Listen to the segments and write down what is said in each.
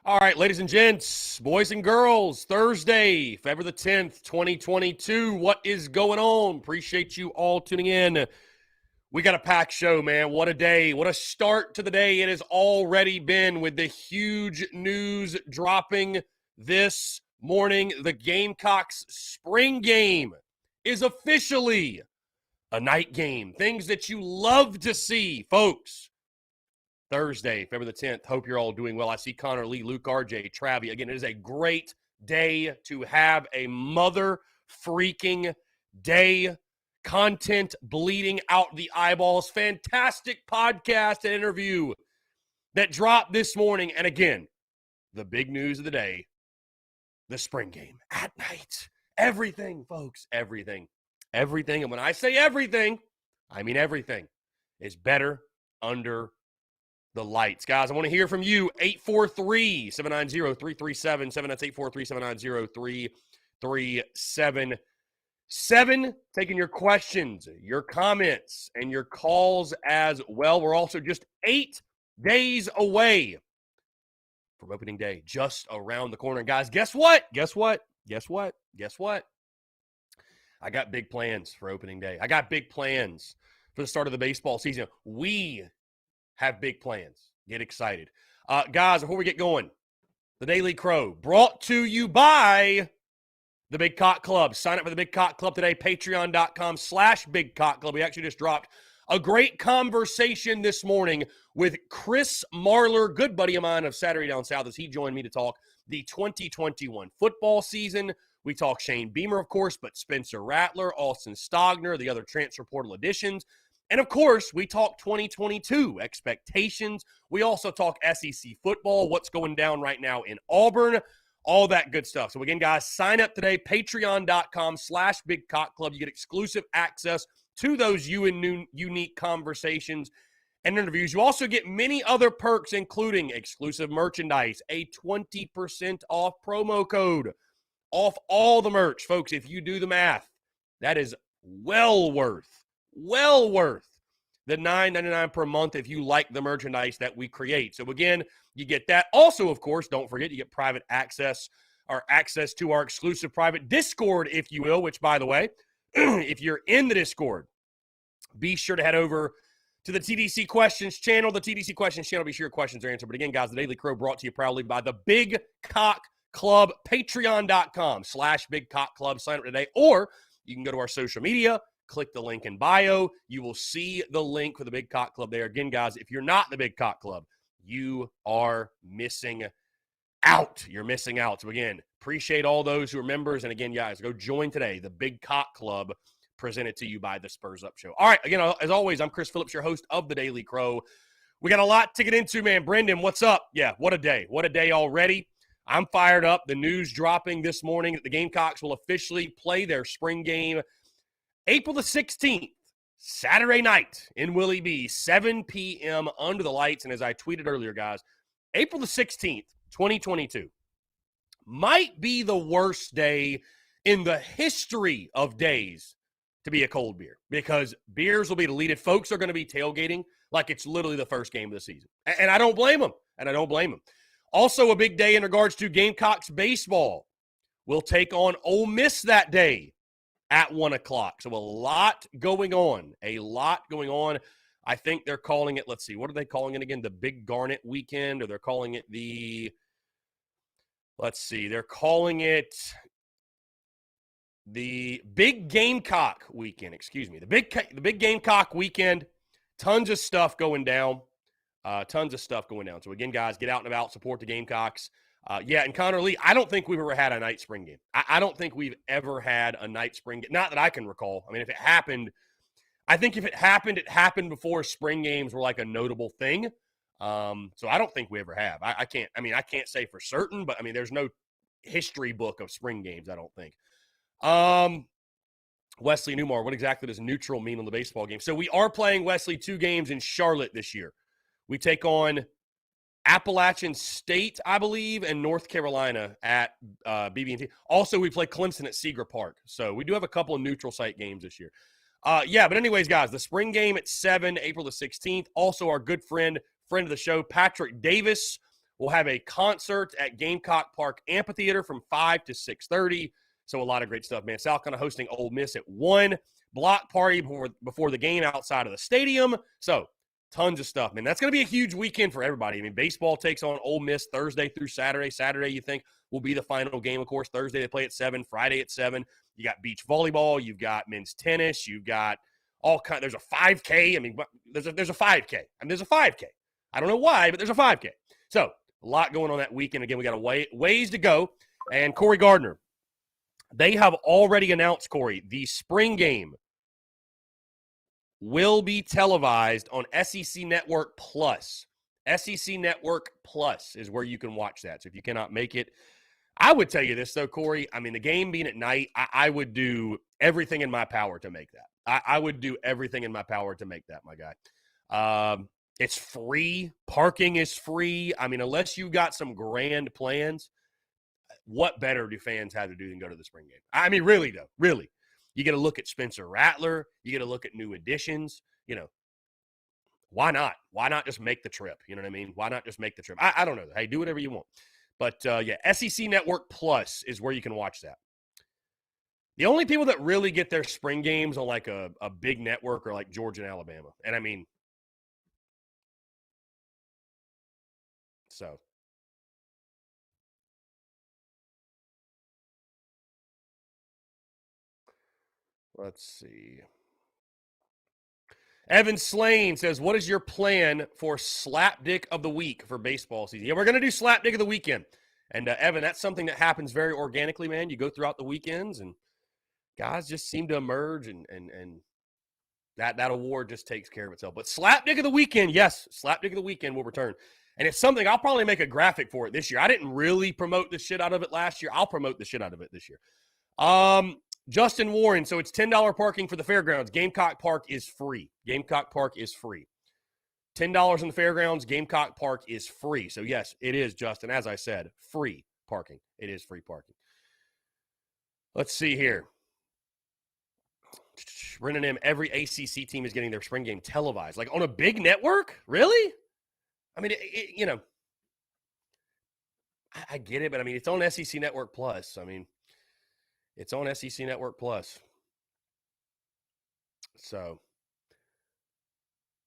All right, ladies and gents, boys and girls, Thursday, February the 10th, 2022. What is going on? Appreciate you all tuning in. We got a packed show, man. What a day. What a start to the day it has already been with the huge news dropping this morning. The Gamecocks spring game is officially a night game. Things that you love to see, folks. Thursday, February the 10th. Hope you're all doing well. I see Connor, Lee, Luke, RJ, Travi. Again, it is a great day to have a mother freaking day. Content bleeding out the eyeballs. Fantastic podcast and interview that dropped this morning. And again, the big news of the day, the spring game at night. Everything, folks, everything. Everything. And when I say everything, I mean everything is better under the lights. Guys, I want to hear from you. 843-790-3377. That's 843-790-3377. Taking your questions, your comments, and your calls as well. We're also just 8 days away from opening day, just around the corner. And guys, guess what? I got big plans for opening day. I got big plans for the start of the baseball season. We have big plans. Get excited. Guys, before we get going, the Daily Crow brought to you by the Big Cock Club. Sign up for the Big Cock Club today, patreon.com/Big Cock Club. We actually just dropped a great conversation this morning with Chris Marler, good buddy of mine of Saturday Down South, as he joined me to talk the 2021 football season. We talk Shane Beamer, of course, but Spencer Rattler, Austin Stogner, the other transfer portal additions. And, of course, we talk 2022 expectations. We also talk SEC football, what's going down right now in Auburn, all that good stuff. So, again, guys, sign up today, patreon.com/Big Cock Club. You get exclusive access to those unique conversations and interviews. You also get many other perks, including exclusive merchandise, a 20% off promo code off all the merch. Folks, if you do the math, that is well worth the $9.99 per month if you like the merchandise that we create. So again, you get that. Also, of course, don't forget, you get private access or access to our exclusive private Discord, if you will, which, by the way, if you're in the Discord, be sure to head over to the TDC Questions channel. The TDC Questions channel, be sure your questions are answered. But again, guys, the Daily Crow brought to you proudly by the Big Cock Club, patreon.com/Big Cock Club. Sign up today, or you can go to our social media, click the link in bio. You will see the link for the Big Cock Club there. Again, guys, if you're not in the Big Cock Club, you are missing out. You're missing out. So, again, appreciate all those who are members. And, again, guys, go join today, the Big Cock Club, presented to you by the Spurs Up Show. All right, again, as always, I'm Chris Phillips, your host of the Daily Crow. We got a lot to get into, man. Brendan, what's up? Yeah, what a day. What a day already. I'm fired up. The news dropping this morning that the Gamecocks will officially play their spring game April the 16th, Saturday night in Willie B, 7 p.m. under the lights. And as I tweeted earlier, guys, April the 16th, 2022, might be the worst day in the history of days to be a cold beer, because beers will be deleted. Folks are going to be tailgating like it's literally the first game of the season. And I don't blame them. Also, a big day in regards to Gamecocks baseball. We'll take on Ole Miss that day at 1 o'clock. So a lot going on. I think they're calling it, let's see, what are they calling it again? The Big Garnet Weekend, or they're calling it they're calling it the Big Gamecock Weekend, the Big Gamecock Weekend. Tons of stuff going down. So, again, guys, get out and about, support the Gamecocks. And Connor Lee, I don't think we've ever had a night spring game. I don't think we've ever had a night spring game. Not that I can recall. I mean, if it happened, it happened before spring games were like a notable thing. So I don't think we ever have. I can't say for certain, but I mean, there's no history book of spring games, I don't think. Wesley Newmar, what exactly does neutral mean on the baseball game? So we are playing, Wesley, 2 games in Charlotte this year. We take on Appalachian State, I believe, and North Carolina at BB&T. Also, we play Clemson at Seager Park. So we do have a couple of neutral site games this year. But anyways, guys, the spring game at 7, April the 16th. Also, our good friend of the show, Patrick Davis, We'll have a concert at Gamecock Park Amphitheater from 5 to 6:30. So a lot of great stuff, man. South Carolina hosting Ole Miss at 1. Block party before the game outside of the stadium. So tons of stuff, man. That's going to be a huge weekend for everybody. I mean, baseball takes on Ole Miss Thursday through Saturday. Saturday, you think, will be the final game, of course. Thursday, they play at 7. Friday at 7. You got beach volleyball. You've got men's tennis. You've got all kind. There's a 5K. I mean, there's a 5K. I mean, there's a 5K. I don't know why, but there's a 5K. So a lot going on that weekend. Again, we got a ways to go. And Corey Gardner, they have already announced, Corey, the spring game will be televised on SEC Network Plus. SEC Network Plus is where you can watch that. So if you cannot make it, I would tell you this, though, Corey. I mean, the game being at night, I would do everything in my power to make that. I would do everything in my power to make that, my guy. It's free. Parking is free. I mean, unless you got some grand plans, what better do fans have to do than go to the spring game? I mean, really, though, really. You get to look at Spencer Rattler. You get to look at new additions. You know, why not? Why not just make the trip? You know what I mean? Why not just make the trip? I don't know. Hey, do whatever you want. But, yeah, SEC Network Plus is where you can watch that. The only people that really get their spring games on, like, a big network are, like, Georgia and Alabama. And, I mean, so. Let's see. Evan Slane says, what is your plan for Slapdick of the Week for baseball season? Yeah, we're going to do Slapdick of the Weekend. And, Evan, that's something that happens very organically, man. You go throughout the weekends, and guys just seem to emerge, and that award just takes care of itself. But Slapdick of the Weekend, yes, Slapdick of the Weekend will return. And it's something I'll probably make a graphic for it this year. I didn't really promote the shit out of it last year. I'll promote the shit out of it this year. Justin Warren, so it's $10 parking for the fairgrounds. Gamecock Park is free. Gamecock Park is free. $10 in the fairgrounds. Gamecock Park is free. So, yes, it is, Justin. As I said, free parking. It is free parking. Let's see here. Brennan M., every ACC team is getting their spring game televised. Like, on a big network? Really? I mean, you know, I get it, but, I mean, it's on SEC Network Plus. I mean, it's on SEC Network Plus. So,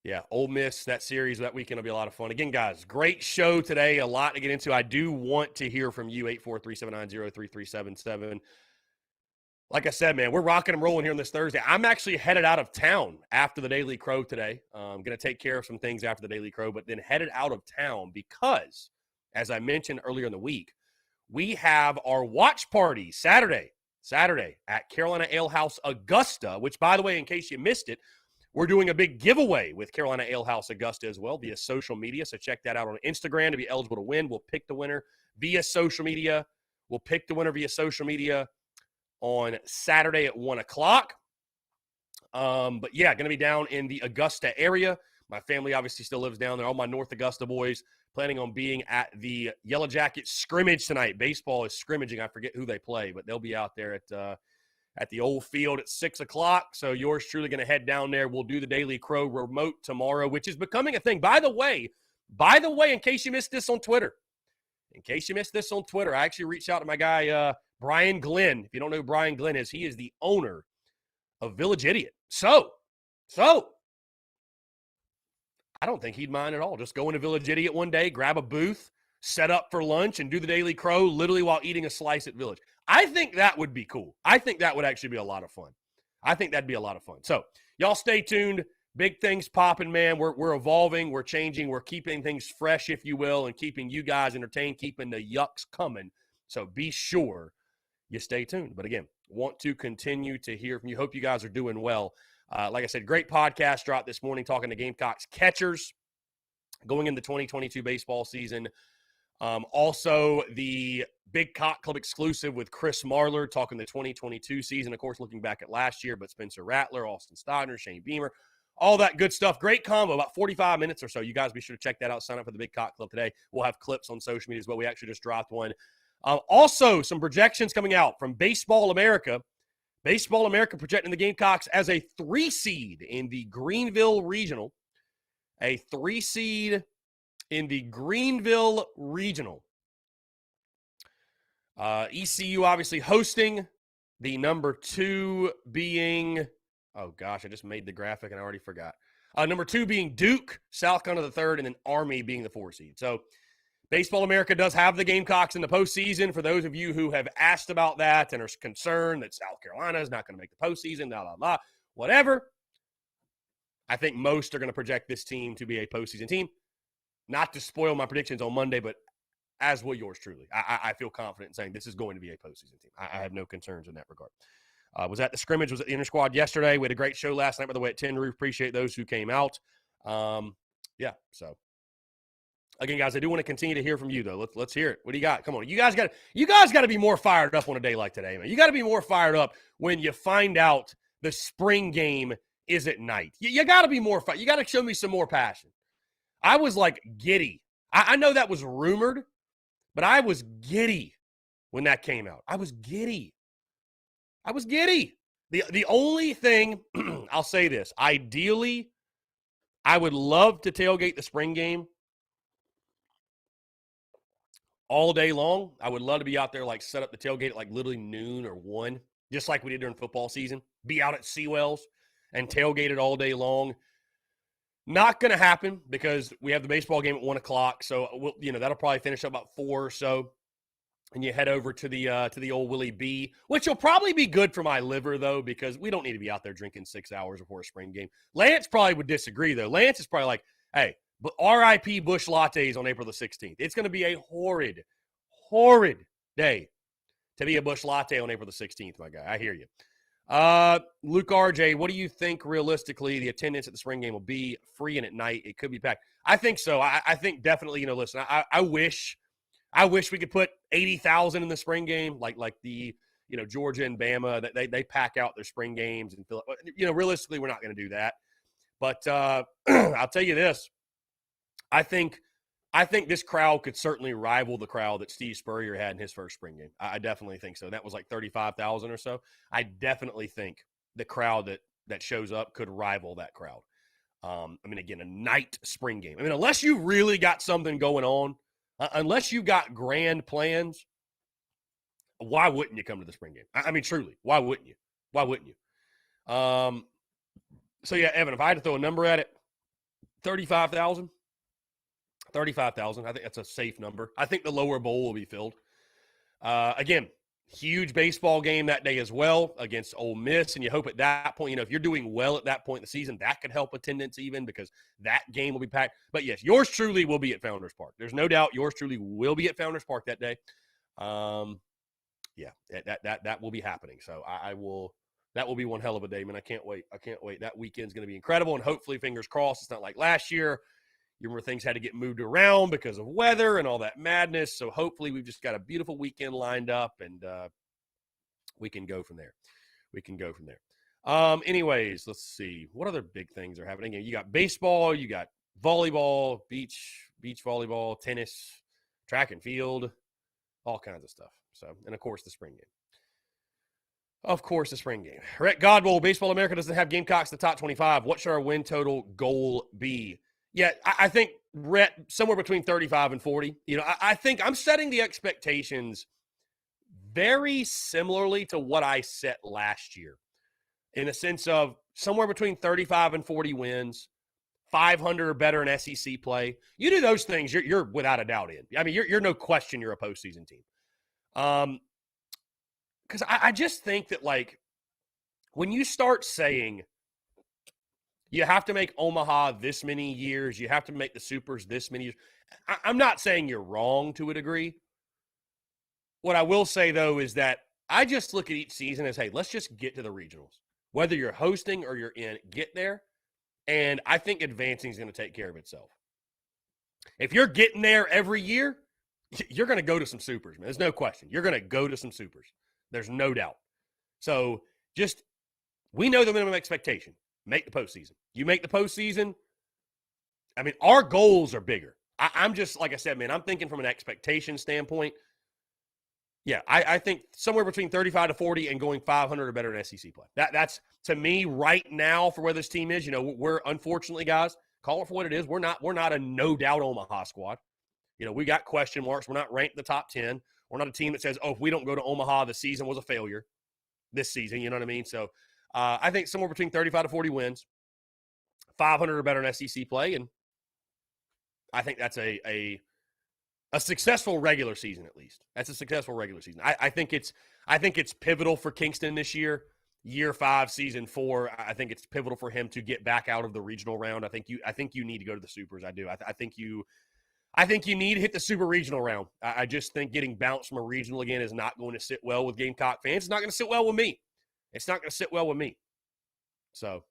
yeah, Ole Miss, that series that weekend will be a lot of fun. Again, guys, great show today. A lot to get into. I do want to hear from you, 843-790-3377. Like I said, man, we're rocking and rolling here on this Thursday. I'm actually headed out of town after the Daily Crow today. I'm going to take care of some things after the Daily Crow, but then headed out of town because, as I mentioned earlier in the week, we have our watch party Saturday at Carolina Ale House Augusta, which, by the way, in case you missed it, we're doing a big giveaway with Carolina Ale House Augusta as well via social media. So check that out on Instagram to be eligible to win. We'll pick the winner via social media. On Saturday at 1 o'clock. But, yeah, going to be down in the Augusta area. My family obviously still lives down there. All my North Augusta boys planning on being at the Yellow Jacket scrimmage tonight. Baseball is scrimmaging. I forget who they play, but they'll be out there at the old field at 6 o'clock. So yours truly going to head down there. We'll do the Daily Crow remote tomorrow, which is becoming a thing. By the way, in case you missed this on Twitter, I actually reached out to my guy, Brian Glenn. If you don't know who Brian Glenn is, he is the owner of Village Idiot. So I don't think he'd mind at all. Just go into Village Idiot one day, grab a booth, set up for lunch, and do the Daily Crow literally while eating a slice at Village. I think that would be cool. I think that would actually be a lot of fun. I think that'd be a lot of fun. So y'all stay tuned. Big things popping, man. We're evolving. We're changing. We're keeping things fresh, if you will, and keeping you guys entertained, keeping the yucks coming. So be sure you stay tuned. But again, want to continue to hear from you. Hope you guys are doing well. Like I said, great podcast drop this morning talking to Gamecocks catchers going into the 2022 baseball season. Also, the Big Cock Club exclusive with Chris Marler talking the 2022 season. Of course, looking back at last year, but Spencer Rattler, Austin Steiner, Shane Beamer, all that good stuff. Great combo, about 45 minutes or so. You guys be sure to check that out. Sign up for the Big Cock Club today. We'll have clips on social media as well. We actually just dropped one. Also, some projections coming out from Baseball America. Baseball America projecting the Gamecocks as a 3 seed in the Greenville Regional. A 3 seed in the Greenville Regional. ECU obviously hosting, the number 2 being, oh gosh, I just made the graphic and I already forgot. Number 2 being Duke, South Carolina the 3rd, and then Army being the 4 seed. So Baseball America does have the Gamecocks in the postseason. For those of you who have asked about that and are concerned that South Carolina is not going to make the postseason, blah, blah, blah, whatever, I think most are going to project this team to be a postseason team. Not to spoil my predictions on Monday, but as will yours truly. I feel confident in saying this is going to be a postseason team. I have no concerns in that regard. Was at the scrimmage, was at the inter squad yesterday. We had a great show last night, by the way, at Tin Roof. Appreciate those who came out. Yeah, so again, guys, I do want to continue to hear from you, though. Let's hear it. What do you got? Come on, you guys got to be more fired up on a day like today, man. You got to be more fired up when you find out the spring game is at night. You got to be more fired. You got to show me some more passion. I was like giddy. I know that was rumored, but I was giddy when that came out. I was giddy. The only thing, I'll say this, ideally, I would love to tailgate the spring game all day long. I would love to be out there, like set up the tailgate at like literally noon or 1, just like we did during football season. Be out at Seawells and tailgate it all day long. Not going to happen because we have the baseball game at 1 o'clock. So, that'll probably finish up about 4 or so. And you head over to the old Willie B, which will probably be good for my liver, though, because we don't need to be out there drinking 6 hours before a spring game. Lance probably would disagree, though. Lance is probably like, hey, but RIP Busch Lattes on April the 16th. It's going to be a horrid day to be a Busch Latte on April the 16th, my guy. I hear you. Luke RJ, what do you think realistically the attendance at the spring game will be? Free and at night, it could be packed. I think so. I think definitely, listen, I wish we could put 80,000 in the spring game, like the, Georgia and Bama, that they pack out their spring games and fill it. Realistically, we're not going to do that. But I'll tell you this. I think this crowd could certainly rival the crowd that Steve Spurrier had in his first spring game. I definitely think so. That was like 35,000 or so. I definitely think the crowd that shows up could rival that crowd. Again, a night spring game. Unless you really got something going on, unless you got grand plans, why wouldn't you come to the spring game? Truly, why wouldn't you? So, yeah, Evan, if I had to throw a number at it, 35,000. 35,000. I think that's a safe number. I think the lower bowl will be filled. Again, huge baseball game that day as well against Ole Miss, and you hope at that point, if you're doing well at that point in the season, that could help attendance even because that game will be packed. But yes, yours truly will be at Founders Park. There's no doubt yours truly will be at Founders Park that day. That will be happening. So that will be one hell of a day, man. I can't wait. That weekend's going to be incredible, and hopefully, fingers crossed, it's not like last year. You remember things had to get moved around because of weather and all that madness. So hopefully we've just got a beautiful weekend lined up, and we can go from there. Anyways, let's see. What other big things are happening? You got baseball, you got volleyball, beach volleyball, tennis, track and field, all kinds of stuff. So, and of course, the spring game. Rhett Godwell, Baseball America doesn't have Gamecocks in the top 25. What should our win total goal be? Yeah, I think, Rhett, somewhere between 35 and 40. I think I'm setting the expectations very similarly to what I set last year, in a sense of somewhere between 35 and 40 wins, 500 or better in SEC play. You do those things, you're without a doubt in. You're no question you're a postseason team. Because I just think that, like, when you start saying – you have to make Omaha this many years. You have to make the Supers this many years. I'm not saying you're wrong to a degree. What I will say, though, is that I just look at each season as, hey, let's just get to the regionals. Whether you're hosting or you're in, get there. And I think advancing is going to take care of itself. If you're getting there every year, you're going to go to some Supers, man. There's no question. You're going to go to some Supers. There's no doubt. So we know the minimum expectation. Make the postseason. You make the postseason, our goals are bigger. I'm just, like I said, man, I'm thinking from an expectation standpoint. Yeah, I think somewhere between 35 to 40 and going 500 or better in SEC play. That's, to me, right now, for where this team is. We're, unfortunately, guys, Call it for what it is. We're not a no doubt Omaha squad. We got question marks. We're not ranked in the top 10. We're not a team that says, oh, if we don't go to Omaha, the season was a failure this season. You know what I mean? So I think somewhere between 35 to 40 wins, 500 or better in SEC play, and I think that's a successful regular season, at least. That's a successful regular season. I think it's pivotal for Kingston this year. Year 5, season 4. I think it's pivotal for him to get back out of the regional round. I think you need to go to the supers. I do. I think you need to hit the super regional round. I just think getting bounced from a regional again is not going to sit well with Gamecock fans. It's not going to sit well with me. It's not going to sit well with me. So,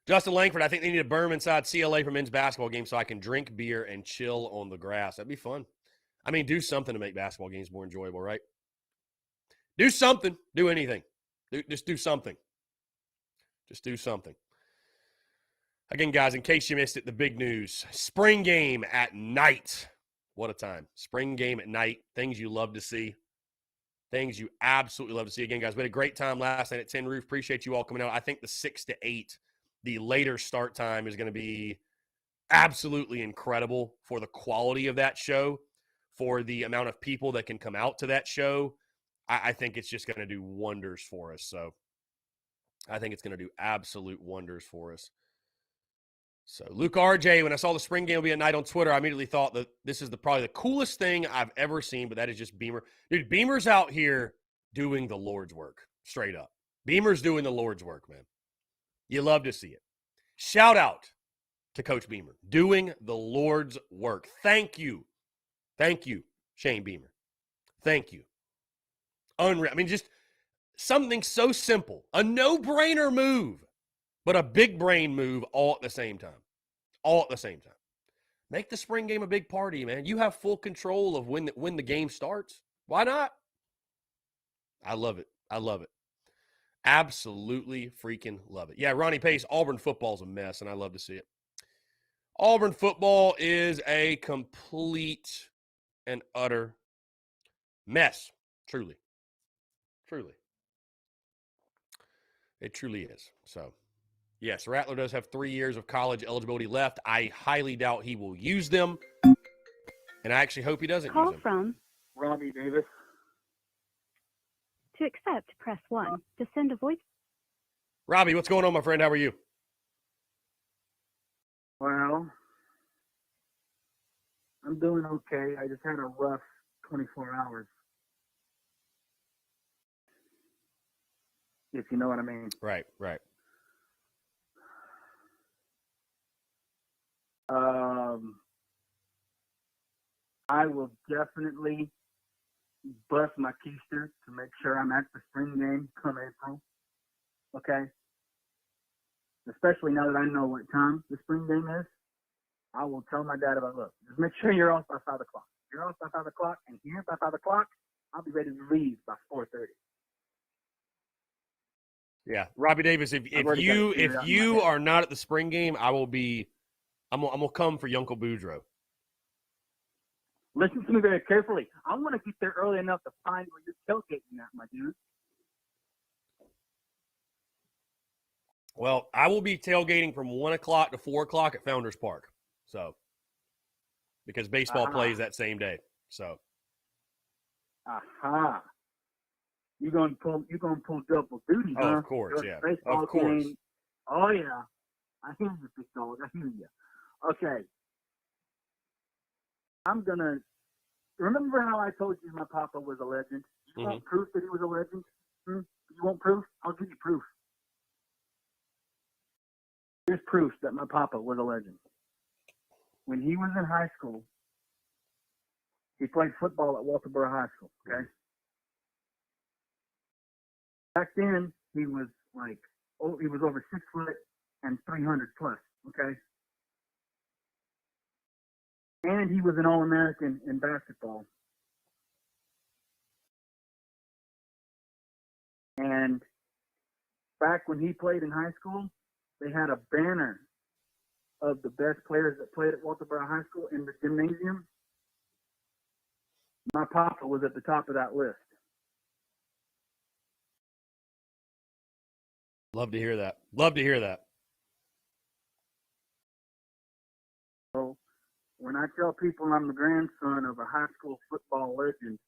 Justin Langford, I think they need a berm inside CLA for men's basketball games so I can drink beer and chill on the grass. That'd be fun. I mean, do something to make basketball games more enjoyable, right? Do something. Do anything. Just do something. Just do something. Again, guys, in case you missed it, the big news. Spring game at night. What a time. Spring game at night. Things you love to see. Things you absolutely love to see. Again, guys, we had a great time last night at Tin Roof. Appreciate you all coming out. I think the 6 to 8, the later start time, is going to be absolutely incredible for the quality of that show, for the amount of people that can come out to that show. I think it's just going to do wonders for us. So I think it's going to do absolute wonders for us. So Luke RJ, when I saw the spring game will be at night on Twitter, I immediately thought that this is probably the coolest thing I've ever seen, but that is just Beamer. Dude, Beamer's out here doing the Lord's work, straight up. Beamer's doing the Lord's work, man. You love to see it. Shout out to Coach Beamer, doing the Lord's work. Thank you. Thank you, Shane Beamer. Thank you. Unreal. I mean, just something so simple. A no-brainer move, but a big brain move all at the same time. All at the same time. Make the spring game a big party, man. You have full control of when the game starts. Why not? I love it. I love it. Absolutely freaking love it. Yeah, Ronnie Pace, Auburn football's a mess, and I love to see it. Auburn football is a complete and utter mess. Truly. Truly. It truly is. So, yes, Rattler does have 3 years of college eligibility left. I highly doubt he will use them, and I actually hope he doesn't use them. Call from Robbie Davis. To accept, press 1. To send a voice. Robbie, what's going on, my friend? How are you? Well, I'm doing okay. I just had a rough 24 hours. If you know what I mean. Right, right. I will definitely bust my keister to make sure I'm at the spring game come April. Okay? Especially now that I know what time the spring game is. I will tell my dad about, look, just make sure you're off by 5 o'clock. You're off by 5 o'clock and here by 5 o'clock, I'll be ready to leave by 4:30. Yeah, Robbie Davis. If you are not at the spring game, I'm gonna come for Uncle Boudreaux. Listen to me very carefully. I want to get there early enough to find where you're tailgating at, my dude. Well, I will be tailgating from 1 o'clock to 4 o'clock at Founders Park. So, because baseball plays that same day. So. Aha. You're gonna pull double duty, huh? Oh, of course, yeah. Baseball of course. Game. Oh yeah. I hear you, big dog. I hear you. Okay. I'm gonna remember how I told you my papa was a legend. You want proof that he was a legend? You want proof? I'll give you proof. Here's proof that my papa was a legend. When he was in high school, he played football at Walterboro High School. Okay. Back then, he was over 6 foot and 300 plus, okay? And he was an All-American in basketball. And back when he played in high school, they had a banner of the best players that played at Walterboro High School in the gymnasium. My papa was at the top of that list. Love to hear that. Love to hear that. So when I tell people I'm the grandson of a high school football legend,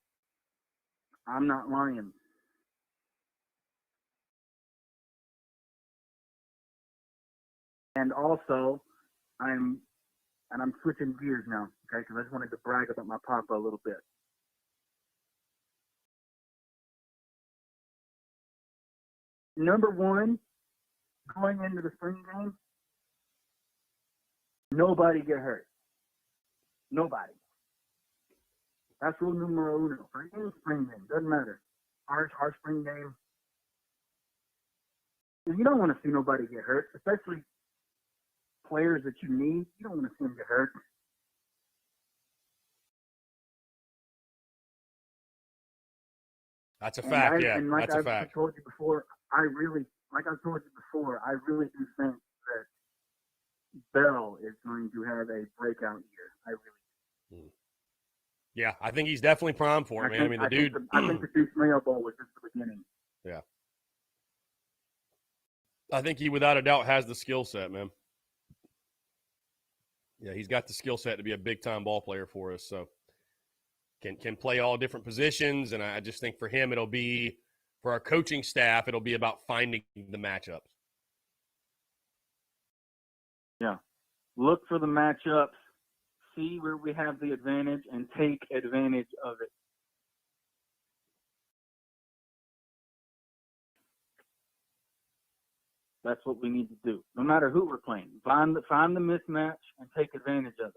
I'm not lying. And also, I'm switching gears now, okay? Because I just wanted to brag about my papa a little bit. Number one, going into the spring game, nobody get hurt. Nobody. That's rule numero uno. For any spring game, doesn't matter. Our spring game, you don't want to see nobody get hurt, especially players that you need. You don't want to see them get hurt. That's a fact, yeah. And like that's a I've fact. told you before, I really do think that Bell is going to have a breakout year. I really do. Yeah, I think he's definitely primed for it, man. I mean, the dude. I think the Deuce Mayo Bowl was just the beginning. Yeah. I think he, without a doubt, has the skill set, man. Yeah, he's got the skill set to be a big-time ball player for us, so can play all different positions, and I just think for him it'll be, for our coaching staff, it'll be about finding the matchups. Yeah. Look for the matchups, see where we have the advantage, and take advantage of it. That's what we need to do. No matter who we're playing, find the mismatch and take advantage of it.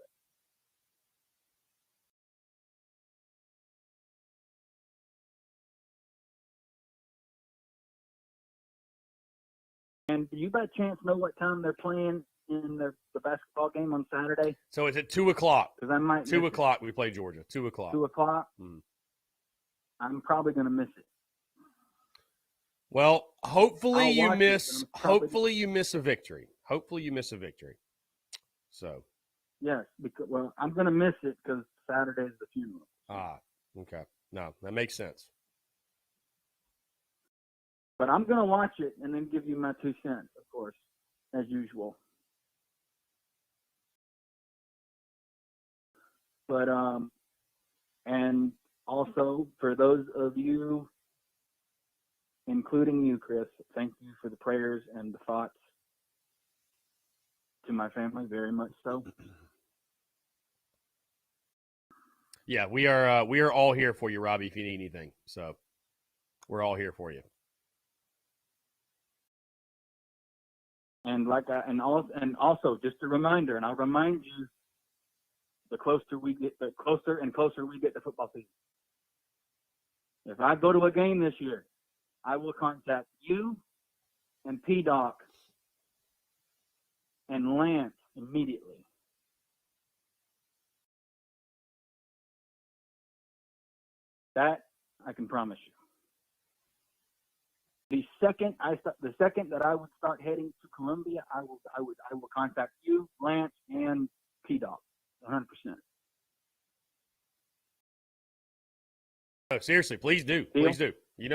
And do you by chance know what time they're playing in the basketball game on Saturday? So it's at 2 o'clock. Because I might 2 o'clock we play Georgia. 2 o'clock. 2 o'clock? Mm. I'm probably going to miss it. Well, hopefully you miss a victory. Hopefully you miss a victory. So. Yes, because I'm going to miss it because Saturday's the funeral. Ah, okay. No, that makes sense. But I'm going to watch it and then give you my 2 cents, of course, as usual. But and also for those of you, including you, Chris, thank you for the prayers and the thoughts to my family, very much so. Yeah, we are all here for you, Robbie, if you need anything. So we're all here for you. And also just a reminder, and I'll remind you, the closer and closer we get to football season. If I go to a game this year, I will contact you and P-Doc and Lance immediately. That I can promise you. The second that I would start heading to Columbia, I will contact you, Lance, and P-Doc, 100%. Oh, seriously, please do. Deal? Please do. You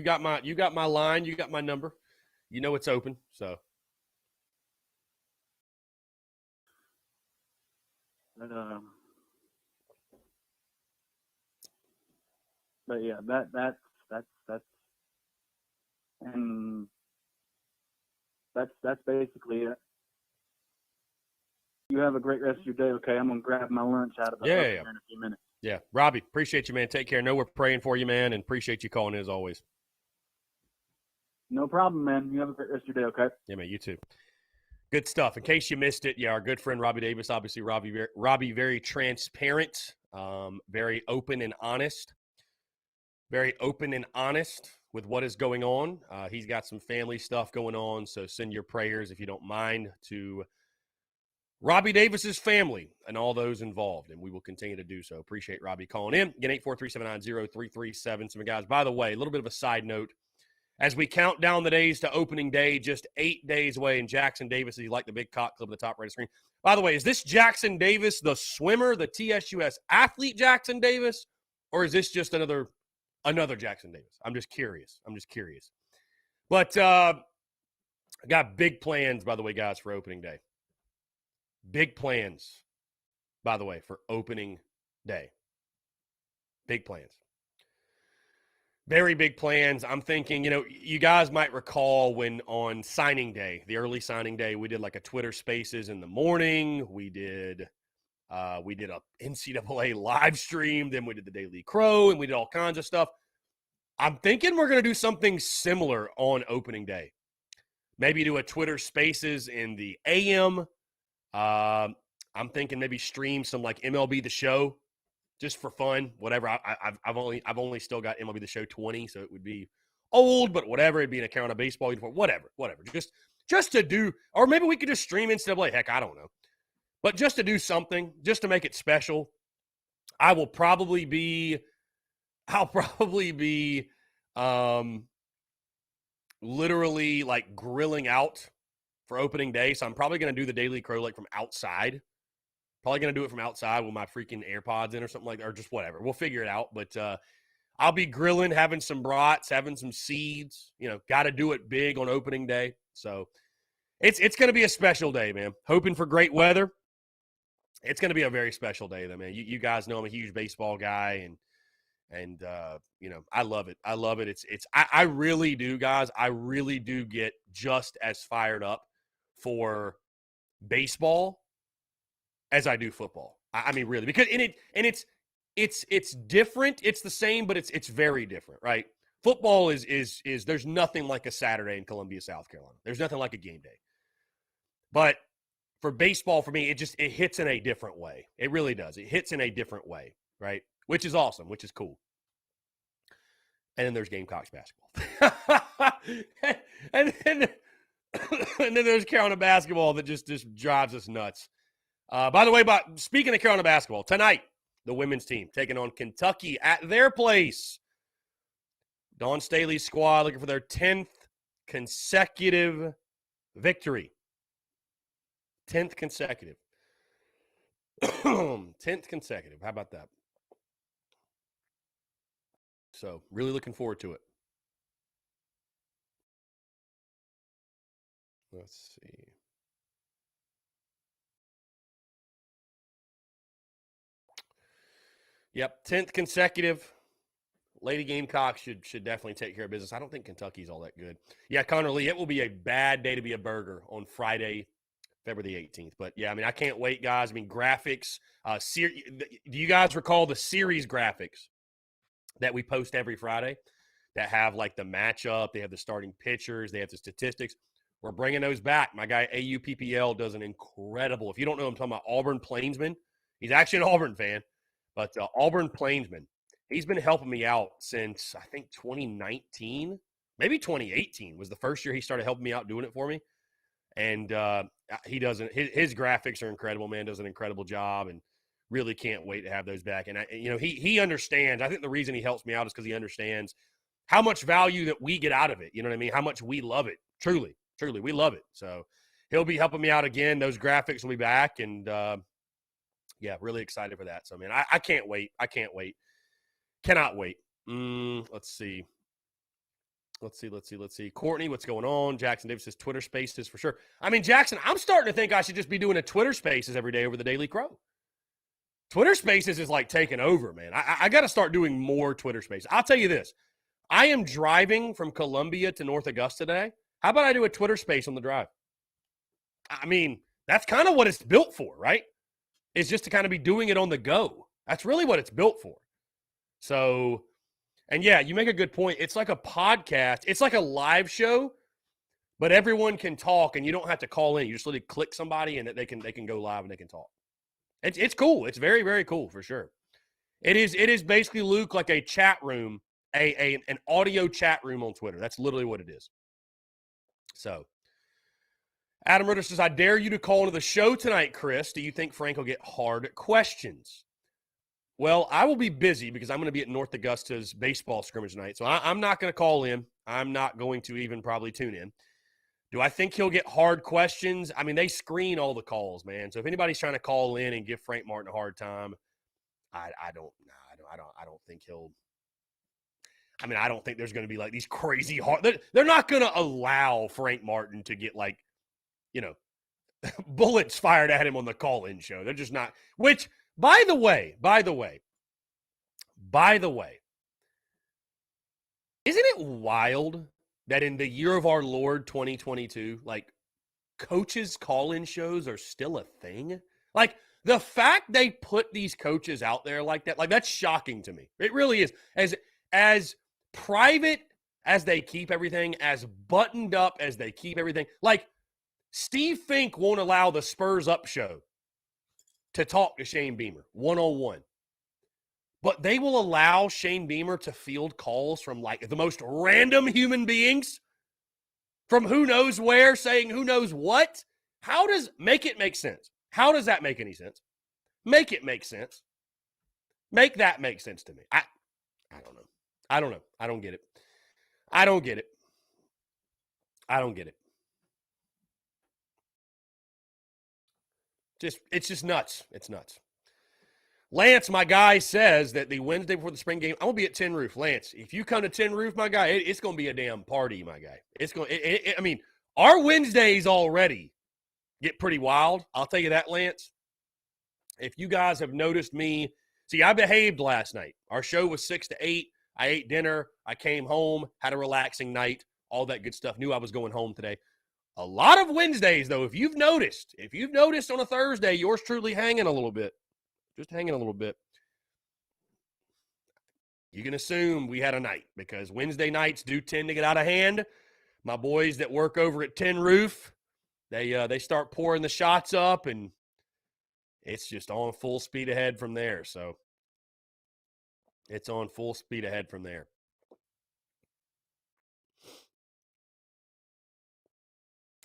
got my line, you got my number. You know it's open, so. But yeah, that's and that's basically it. You have a great rest of your day, okay? I'm gonna grab my lunch out of the oven in a few minutes. Yeah, Robbie, appreciate you, man. Take care. Know we're praying for you, man, and appreciate you calling in as always. No problem, man. You have a great rest of your day, okay? Yeah, man, you too. Good stuff. In case you missed it, yeah, our good friend Robbie Davis, obviously Robbie very transparent, very open and honest. Very open and honest with what is going on. He's got some family stuff going on, so send your prayers, if you don't mind, to Robbie Davis's family and all those involved, and we will continue to do so. Appreciate Robbie calling in. Again, 843-790-3377. So, guys, by the way, a little bit of a side note. As we count down the days to opening day, just 8 days away, and Jackson Davis, you like the big cock clip at the top right of the screen. By the way, is this Jackson Davis, the swimmer, the TSUS athlete Jackson Davis, or is this just another Jackson Davis? I'm just curious. But I got big plans, by the way, guys, for opening day. Big plans, by the way, for opening day. Big plans. Very big plans. I'm thinking, you guys might recall when on signing day, the early signing day, we did like a Twitter Spaces in the morning. We did a NCAA live stream. Then we did the Daily Crow, and we did all kinds of stuff. I'm thinking we're going to do something similar on opening day. Maybe do a Twitter Spaces in the AM. I'm thinking maybe stream some like MLB The Show, just for fun. Whatever. I've only still got MLB The Show 20, so it would be old, but whatever. It'd be an account of baseball uniform. Whatever. Just to do, or maybe we could just stream NCAA. Heck, I don't know. But just to do something, just to make it special. I'll probably be literally like grilling out for opening day. So I'm probably going to do the Daily Crow like from outside. Probably going to do it from outside with my freaking AirPods in or something like that, or just whatever. We'll figure it out. But I'll be grilling, having some brats, having some seeds. Got to do it big on opening day. So it's going to be a special day, man. Hoping for great weather. It's going to be a very special day, though, man. You guys know I'm a huge baseball guy, and I love it. I love it. I really do, guys. I really do get just as fired up for baseball as I do football. I mean, really, because it's different. It's the same, but it's very different, right? Football is there's nothing like a Saturday in Columbia, South Carolina. There's nothing like a game day. But for baseball, for me, it hits in a different way. It really does. It hits in a different way, right? Which is awesome, which is cool. And then there's Gamecocks basketball. and then there's Carolina basketball that just drives us nuts. By the way, speaking of Carolina basketball, tonight, the women's team taking on Kentucky at their place. Dawn Staley's squad looking for their 10th consecutive victory. 10th consecutive. 10th consecutive. How about that? So, really looking forward to it. Let's see. Yep, 10th consecutive. Lady Gamecocks should definitely take care of business. I don't think Kentucky's all that good. Yeah, Connor Lee, it will be a bad day to be a burger on Friday, February the 18th. But, yeah, I mean, I can't wait, guys. I mean, graphics. Do you guys recall the series graphics that we post every Friday that have, like, the matchup? They have the starting pitchers. They have the statistics. We're bringing those back. My guy, AUPPL, does an incredible – if you don't know, I'm talking about Auburn Plainsman. He's actually an Auburn fan. But Auburn Plainsman, he's been helping me out since, I think, 2019. Maybe 2018 was the first year he started helping me out doing it for me. And he doesn't – his graphics are incredible, man. Does an incredible job, and really can't wait to have those back. And, he understands. I think the reason he helps me out is because he understands how much value that we get out of it. You know what I mean? How much we love it. Truly, we love it. So he'll be helping me out again. Those graphics will be back, and yeah, really excited for that. So, man, I can't wait. Cannot wait. Let's see. Courtney, what's going on? Jackson Davis says Twitter Spaces for sure. I mean, Jackson, I'm starting to think I should just be doing a Twitter Spaces every day over the Daily Crow. Twitter Spaces is like taking over, man. I got to start doing more Twitter Spaces. I'll tell you this. I am driving from Columbia to North Augusta today. How about I do a Twitter Space on the drive? I mean, that's kind of what it's built for, right? Is just to kind of be doing it on the go. That's really what it's built for. So, and yeah, you make a good point. It's like a podcast. It's like a live show, but everyone can talk and you don't have to call in. You just literally click somebody and they can go live and they can talk. It's cool. It's very, very cool for sure. It is basically, Luke, like a chat room, an audio chat room on Twitter. That's literally what it is. So, Adam Ritter says, I dare you to call into the show tonight, Chris. Do you think Frank will get hard questions? Well, I will be busy because I'm going to be at North Augusta's baseball scrimmage tonight. So I'm not going to call in. I'm not going to even probably tune in. Do I think he'll get hard questions? I mean, they screen all the calls, man. So if anybody's trying to call in and give Frank Martin a hard time, I don't think he'll. I mean, I don't think there's going to be like these crazy hard. They're not going to allow Frank Martin to get like, bullets fired at him on the call-in show. They're just not. Which, by the way, isn't it wild that in the year of our Lord 2022, like, coaches call-in shows are still a thing? Like, the fact they put these coaches out there like that, like, that's shocking to me. It really is. As private as they keep everything, as buttoned up as they keep everything, like, Steve Fink won't allow the Spurs Up show to talk to Shane Beamer one-on-one. But they will allow Shane Beamer to field calls from, like, the most random human beings from who knows where saying who knows what. How does make it make sense? How does that make any sense? Make it make sense. Make that make sense to me. I don't know. I don't know. I don't get it. I don't get it. I don't get it. It's just nuts. It's nuts. Lance, my guy, says that the Wednesday before the spring game, I'm going to be at Tin Roof. Lance, if you come to Tin Roof, my guy, it's going to be a damn party, my guy. It's going. I mean, our Wednesdays already get pretty wild. I'll tell you that, Lance. If you guys have noticed me, see, I behaved last night. Our show was 6 to 8. I ate dinner. I came home, had a relaxing night, all that good stuff. Knew I was going home today. A lot of Wednesdays, though, if you've noticed on a Thursday, yours truly hanging a little bit. Just hanging a little bit. You can assume we had a night because Wednesday nights do tend to get out of hand. My boys that work over at Tin Roof, they start pouring the shots up, and it's just on full speed ahead from there. So it's on full speed ahead from there.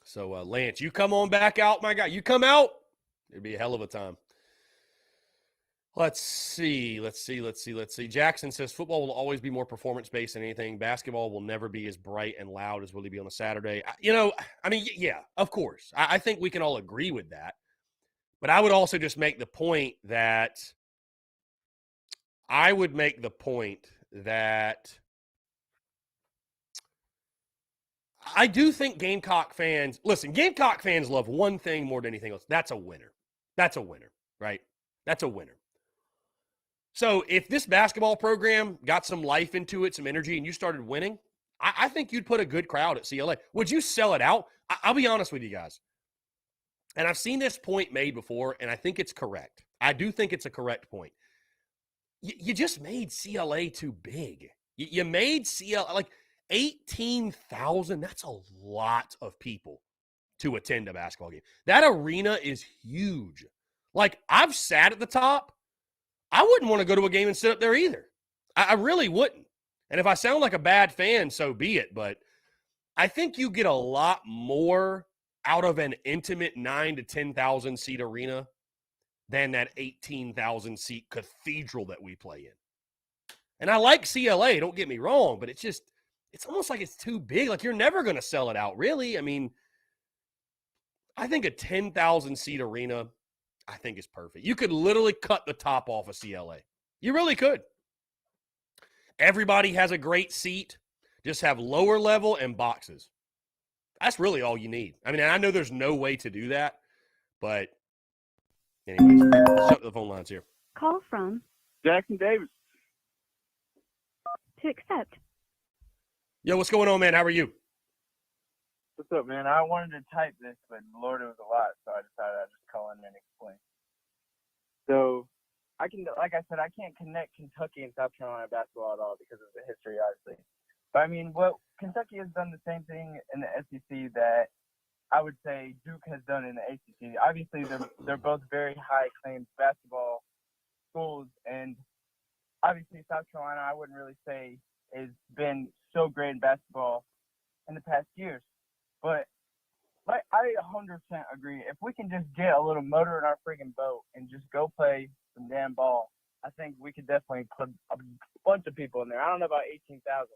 So, Lance, you come on back out, my guy. You come out. It'd be a hell of a time. Let's see. Jackson says football will always be more performance-based than anything. Basketball will never be as bright and loud as will it be on a Saturday. Yeah, of course. I think we can all agree with that. But I would also just make the point that I do think Gamecock fans – listen, Gamecock fans love one thing more than anything else. That's a winner. That's a winner, right? That's a winner. So if this basketball program got some life into it, some energy, and you started winning, I think you'd put a good crowd at CLA. Would you sell it out? I'll be honest with you guys. And I've seen this point made before, and I think it's correct. I do think it's a correct point. You just made CLA too big. You made CLA, like 18,000, that's a lot of people to attend a basketball game. That arena is huge. Like, I've sat at the top. I wouldn't want to go to a game and sit up there either. I really wouldn't. And if I sound like a bad fan, so be it. But I think you get a lot more out of an intimate 9,000 to 10,000 seat arena than that 18,000 seat cathedral that we play in. And I like CLA, don't get me wrong, but it's almost like it's too big. Like, you're never going to sell it out, really. I mean, I think a 10,000 seat arena, I think is perfect. You could literally cut the top off of CLA. You really could. Everybody has a great seat. Just have lower level and boxes. That's really all you need. I mean, I know there's no way to do that, but anyways, let's shut the phone lines here. Call from Jackson Davis. to accept. Yo, what's going on, man? How are you? What's up, man? I wanted to type this, but Lord, it was a lot, so I decided I'd just call in and explain. So, like I said, I can't connect Kentucky and South Carolina basketball at all because of the history, obviously. But I mean, Kentucky has done the same thing in the SEC that I would say Duke has done in the ACC. Obviously, they're both very high claimed basketball schools, and obviously South Carolina, I wouldn't really say has been so great in basketball in the past years. But I 100% agree. If we can just get a little motor in our friggin' boat and just go play some damn ball, I think we could definitely put a bunch of people in there. I don't know about 18,000,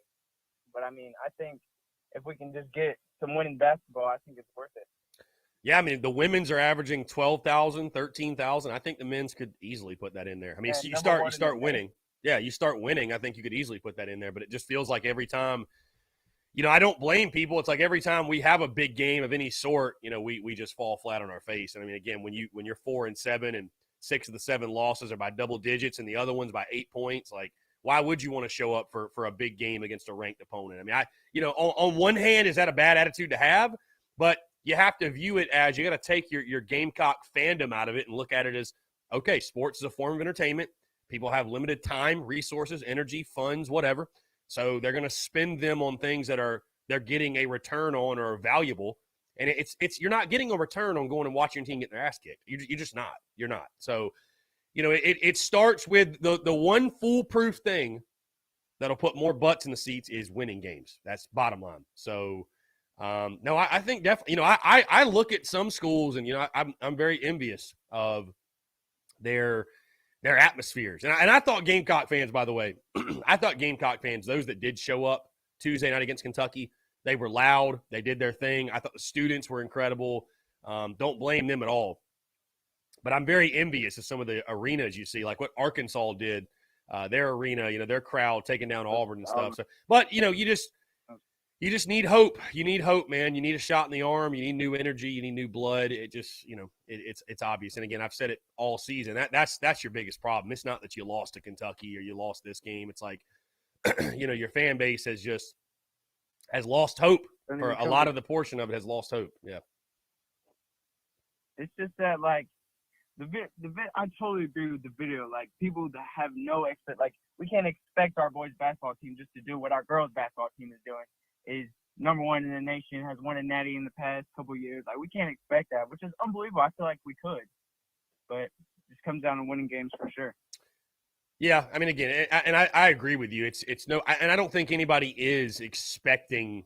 but I mean, I think if we can just get some winning basketball, I think it's worth it. Yeah, I mean, the women's are averaging 12,000, 13,000. I think the men's could easily put that in there. I mean, Yeah, you start winning. Yeah, you start winning. I think you could easily put that in there, but it just feels like every time I don't blame people. It's like every time we have a big game of any sort, we just fall flat on our face. And I mean, again, when you're 4-7 and 6 of the 7 losses are by double digits and the other one's by 8 points, like, why would you want to show up for a big game against a ranked opponent? I mean, on one hand, is that a bad attitude to have? But you have to view it as you got to take your Gamecock fandom out of it and look at it as, okay, sports is a form of entertainment. People have limited time, resources, energy, funds, whatever. So they're going to spend them on things that they're getting a return on or are valuable. And it's you're not getting a return on going and watching your team get their ass kicked. You're just not. You're not. So, it starts with the one foolproof thing that'll put more butts in the seats is winning games. That's bottom line. So, no, I think definitely, I look at some schools and, I'm very envious of their atmospheres. And I thought Gamecock fans, by the way, I thought Gamecock fans, those that did show up Tuesday night against Kentucky, they were loud. They did their thing. I thought the students were incredible. Don't blame them at all. But I'm very envious of some of the arenas you see, like what Arkansas did, their arena, their crowd taking down Auburn and stuff. So, but, you just need hope. You need hope, man. You need a shot in the arm. You need new energy. You need new blood. It just, it's obvious. And again, I've said it all season. That's your biggest problem. It's not that you lost to Kentucky or you lost this game. It's like, your fan base has lost hope. For a lot of the portion of it has lost hope. Yeah. It's just that, like, I totally agree with the video. Like, people that have no we can't expect our boys basketball team just to do what our girls basketball team is doing. Is number one in the nation, has won a natty in the past couple of years. Like, we can't expect that, which is unbelievable. I feel like we could, but it just comes down to winning games for sure. Yeah, I mean, again, and I agree with you. It's no, and I don't think anybody is expecting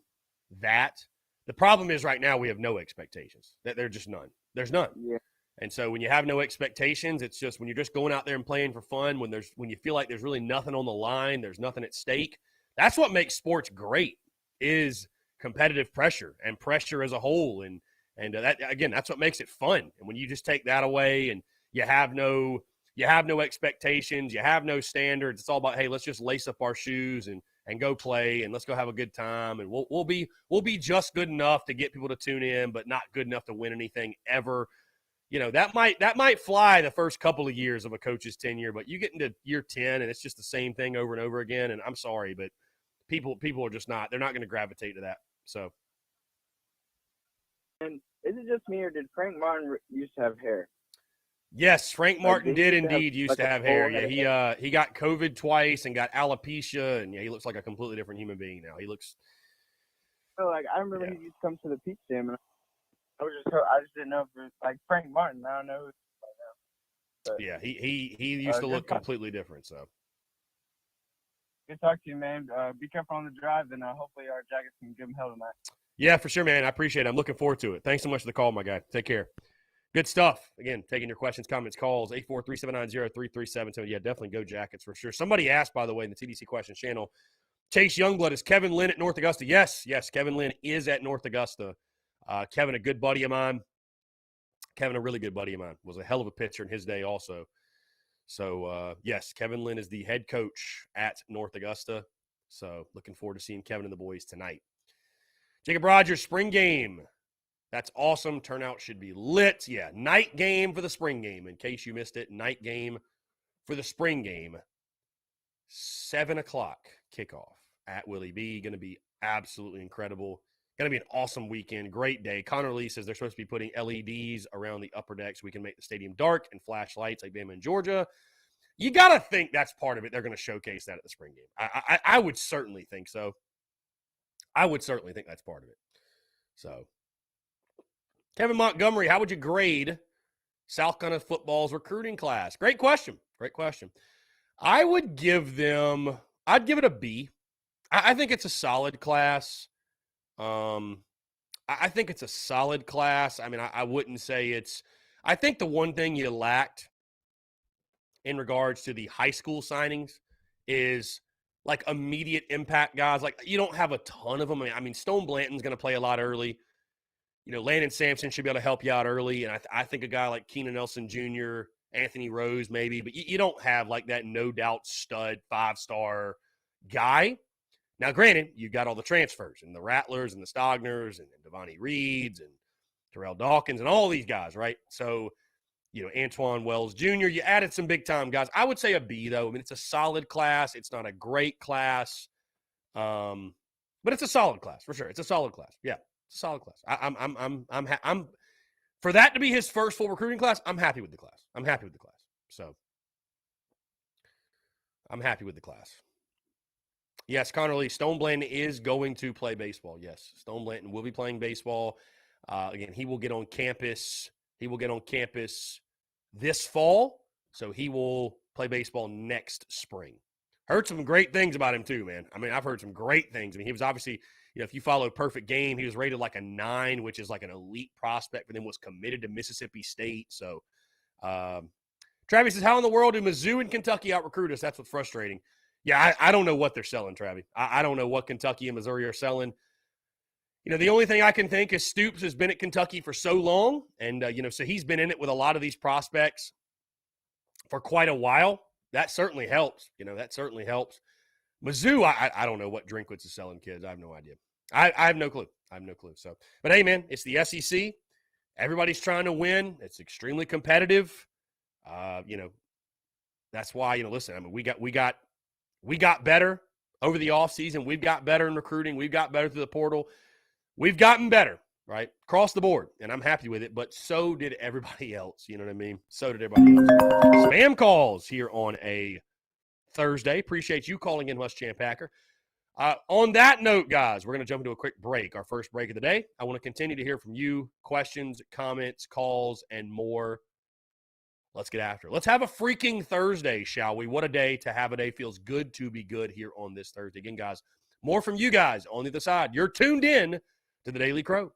that. The problem is right now we have no expectations. That there's just none. There's none. Yeah. And so when you have no expectations, it's just when you're just going out there and playing for fun, when you feel like there's really nothing on the line, there's nothing at stake. That's what makes sports great, is competitive pressure and pressure as a whole. And that, again, that's what makes it fun. And when you just take that away and you have no expectations, you have no standards, it's all about, hey, let's just lace up our shoes and go play and let's go have a good time. And we'll be just good enough to get people to tune in, but not good enough to win anything ever. That might fly the first couple of years of a coach's tenure, but you get into year 10 and it's just the same thing over and over again. And I'm sorry, but people are just they're not going to gravitate to that. So. And is it just me, or did Frank Martin used to have hair? Yes, Frank Martin did used indeed used to have hair. Yeah, he got COVID twice and got alopecia, and yeah, he looks like a completely different human being now. He looks. So, like, I remember he used to come to the Peach Jam, and I just didn't know if it was like Frank Martin. I don't know who it is right now. But, yeah, he used to look completely different. So. Good talk to you, man. Be careful on the drive, and hopefully our Jackets can give him hell tonight. Yeah, for sure, man. I appreciate it. I'm looking forward to it. Thanks so much for the call, my guy. Take care. Good stuff. Again, taking your questions, comments, calls, 843-790-3377. Yeah, definitely go Jackets for sure. Somebody asked, by the way, in the TDC Questions channel, Chase Youngblood, is Kevin Lynn at North Augusta? Yes, Kevin Lynn is at North Augusta. Kevin, a good buddy of mine. Kevin, a really good buddy of mine. Was a hell of a pitcher in his day also. So, yes, Kevin Lynn is the head coach at North Augusta. So, looking forward to seeing Kevin and the boys tonight. Jacob Rogers, spring game. That's awesome. Turnout should be lit. Yeah, night game for the spring game. In case you missed it, night game for the spring game. 7 o'clock kickoff at Willie B. Going to be absolutely incredible. Going to be an awesome weekend. Great day. Connor Lee says they're supposed to be putting LEDs around the upper deck so we can make the stadium dark and flashlights like Bama in Georgia. You got to think that's part of it. They're going to showcase that at the spring game. I would certainly think so. I would certainly think that's part of it. So, Kevin Montgomery, how would you grade South Carolina football's recruiting class? Great question. I'd give it a B. I think it's a solid class. I think it's a solid class. I mean, I wouldn't say I think the one thing you lacked in regards to the high school signings is like immediate impact guys. Like, you don't have a ton of them. I mean, Stone Blanton's going to play a lot early. Landon Sampson should be able to help you out early. And I think a guy like Keenan Nelson Jr., Anthony Rose maybe, but you don't have like that no doubt stud 5-star guy. Now, granted, you got all the transfers and the Rattlers and the Stogners and Devontae Reeds and Terrell Dawkins and all these guys, right? So, Antoine Wells Jr., you added some big-time guys. I would say a B, though. I mean, it's a solid class. It's not a great class, but it's a solid class for sure. It's a solid class. Yeah, it's a solid class. I'm for that to be his first full recruiting class, I'm happy with the class. So, I'm happy with the class. Yes, Connor Lee, Stone Blanton is going to play baseball. Yes, Stone Blanton will be playing baseball. Again, he will get on campus. This fall, so he will play baseball next spring. Heard some great things about him too, man. I mean, I've heard some great things. I mean, he was obviously, if you follow Perfect Game, he was rated like a 9, which is like an elite prospect for them, was committed to Mississippi State. So, Travis says, how in the world do Mizzou and Kentucky out-recruit us? That's what's frustrating. Yeah, I don't know what they're selling, Travis. I don't know what Kentucky and Missouri are selling. The only thing I can think is Stoops has been at Kentucky for so long, and, so he's been in it with a lot of these prospects for quite a while. That certainly helps. That certainly helps. Mizzou, I don't know what Drinkwitz is selling kids. I have no idea. I have no clue. So, but hey, man, it's the SEC. Everybody's trying to win. It's extremely competitive. That's why, listen, I mean, we got better over the offseason. We've got better in recruiting. We've got better through the portal. We've gotten better, right? Across the board, and I'm happy with it, but so did everybody else. You know what I mean? So did everybody else. Spam calls here on a Thursday. Appreciate you calling in, West Champ Packer. On that note, guys, we're going to jump into a quick break, our first break of the day. I want to continue to hear from you, questions, comments, calls, and more. Let's get after it. Let's have a freaking Thursday, shall we? What a day to have a day. Feels good to be good here on this Thursday. Again, guys, more from you guys on the other side. You're tuned in to the Daily Crow.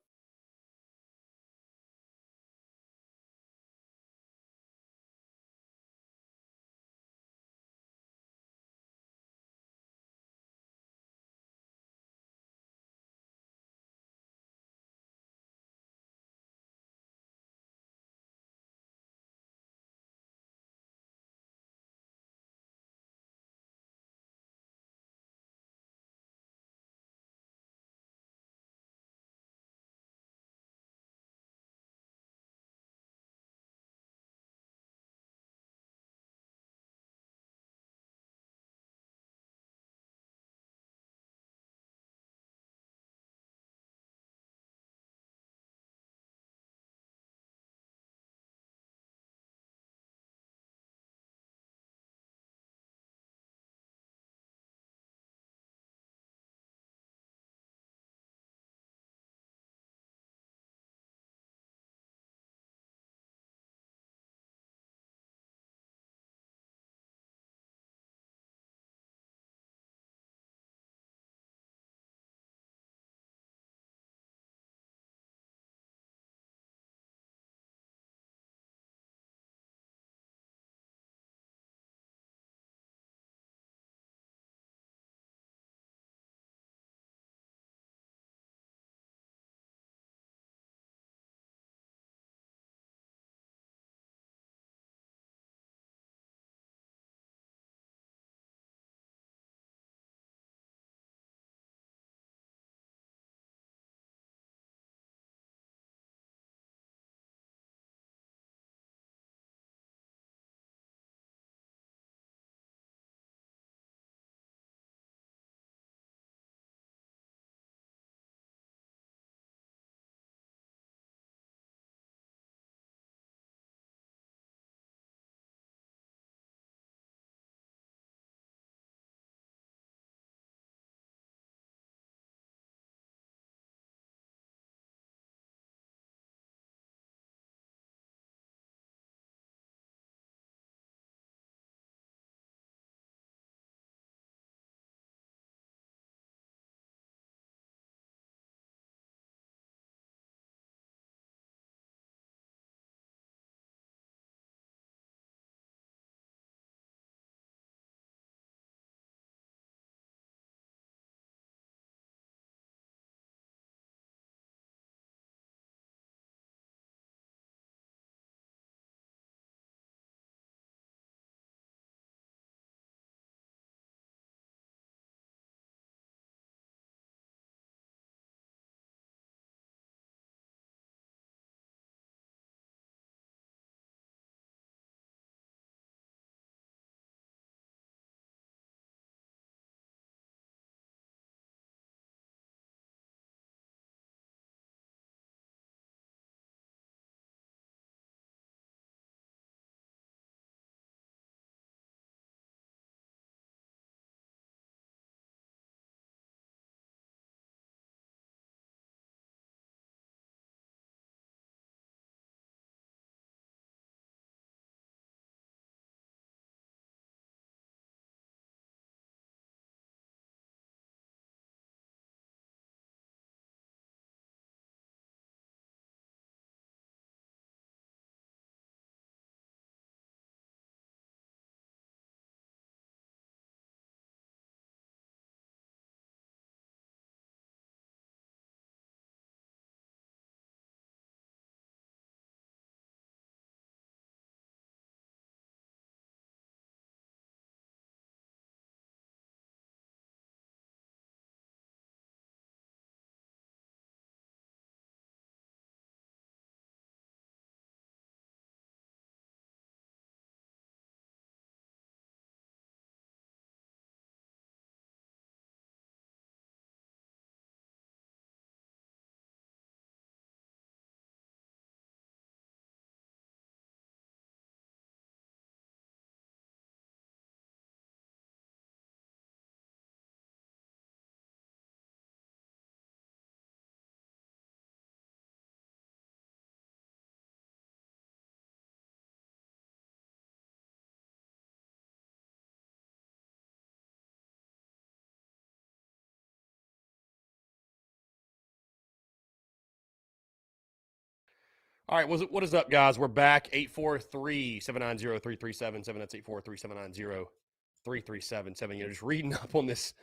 All right, what is up, guys? We're back. 843-790-3377. That's 843-790-3377. You're just reading up on this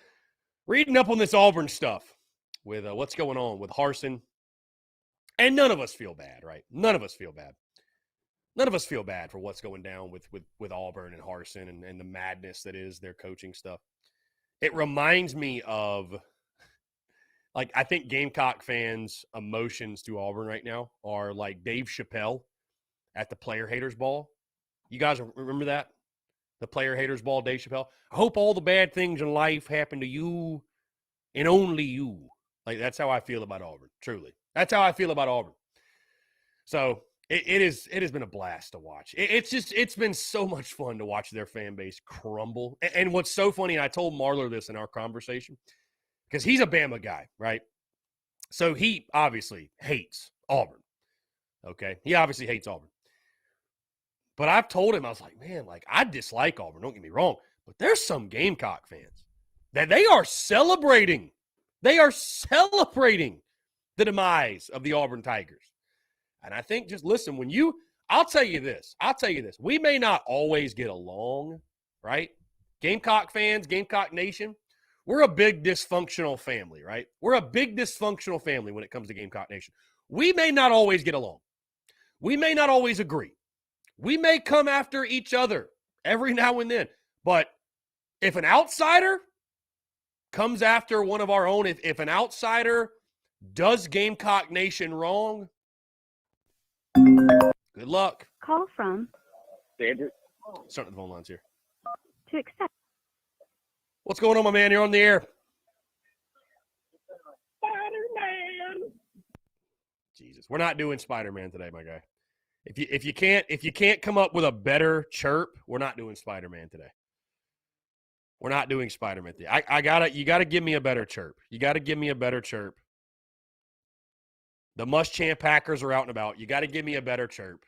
Auburn stuff with what's going on with Harsin. And none of us feel bad, right? None of us feel bad. None of us feel bad for what's going down with Auburn and Harsin and the madness that is their coaching stuff. It reminds me of, like, I think Gamecock fans' emotions to Auburn right now are like Dave Chappelle at the Player Haters Ball. You guys remember that? The Player Haters Ball, Dave Chappelle. I hope all the bad things in life happen to you and only you. Like, that's how I feel about Auburn, truly. That's how I feel about Auburn. So it has been a blast to watch. It's been so much fun to watch their fan base crumble. And what's so funny, and I told Marler this in our conversation, because he's a Bama guy, right? So he obviously hates Auburn, okay? He obviously hates Auburn. But I've told him, I was like, man, like, I dislike Auburn, don't get me wrong, but there's some Gamecock fans that they are celebrating. They are celebrating the demise of the Auburn Tigers. And I think, just listen, I'll tell you this, we may not always get along, right? Gamecock fans, Gamecock Nation, we're a big dysfunctional family, right? We're a big dysfunctional family when it comes to Gamecock Nation. We may not always get along. We may not always agree. We may come after each other every now and then. But if an outsider comes after one of our own, if an outsider does Gamecock Nation wrong, good luck. Call from Standard. Starting the phone lines here. to accept. What's going on, my man? You're on the air. Spider-Man. Jesus, we're not doing Spider-Man today, my guy. If you can't come up with a better chirp, we're not doing Spider-Man today. We're not doing Spider-Man today. You gotta give me a better chirp. You gotta give me a better chirp. The Muschamp Packers are out and about. You gotta give me a better chirp.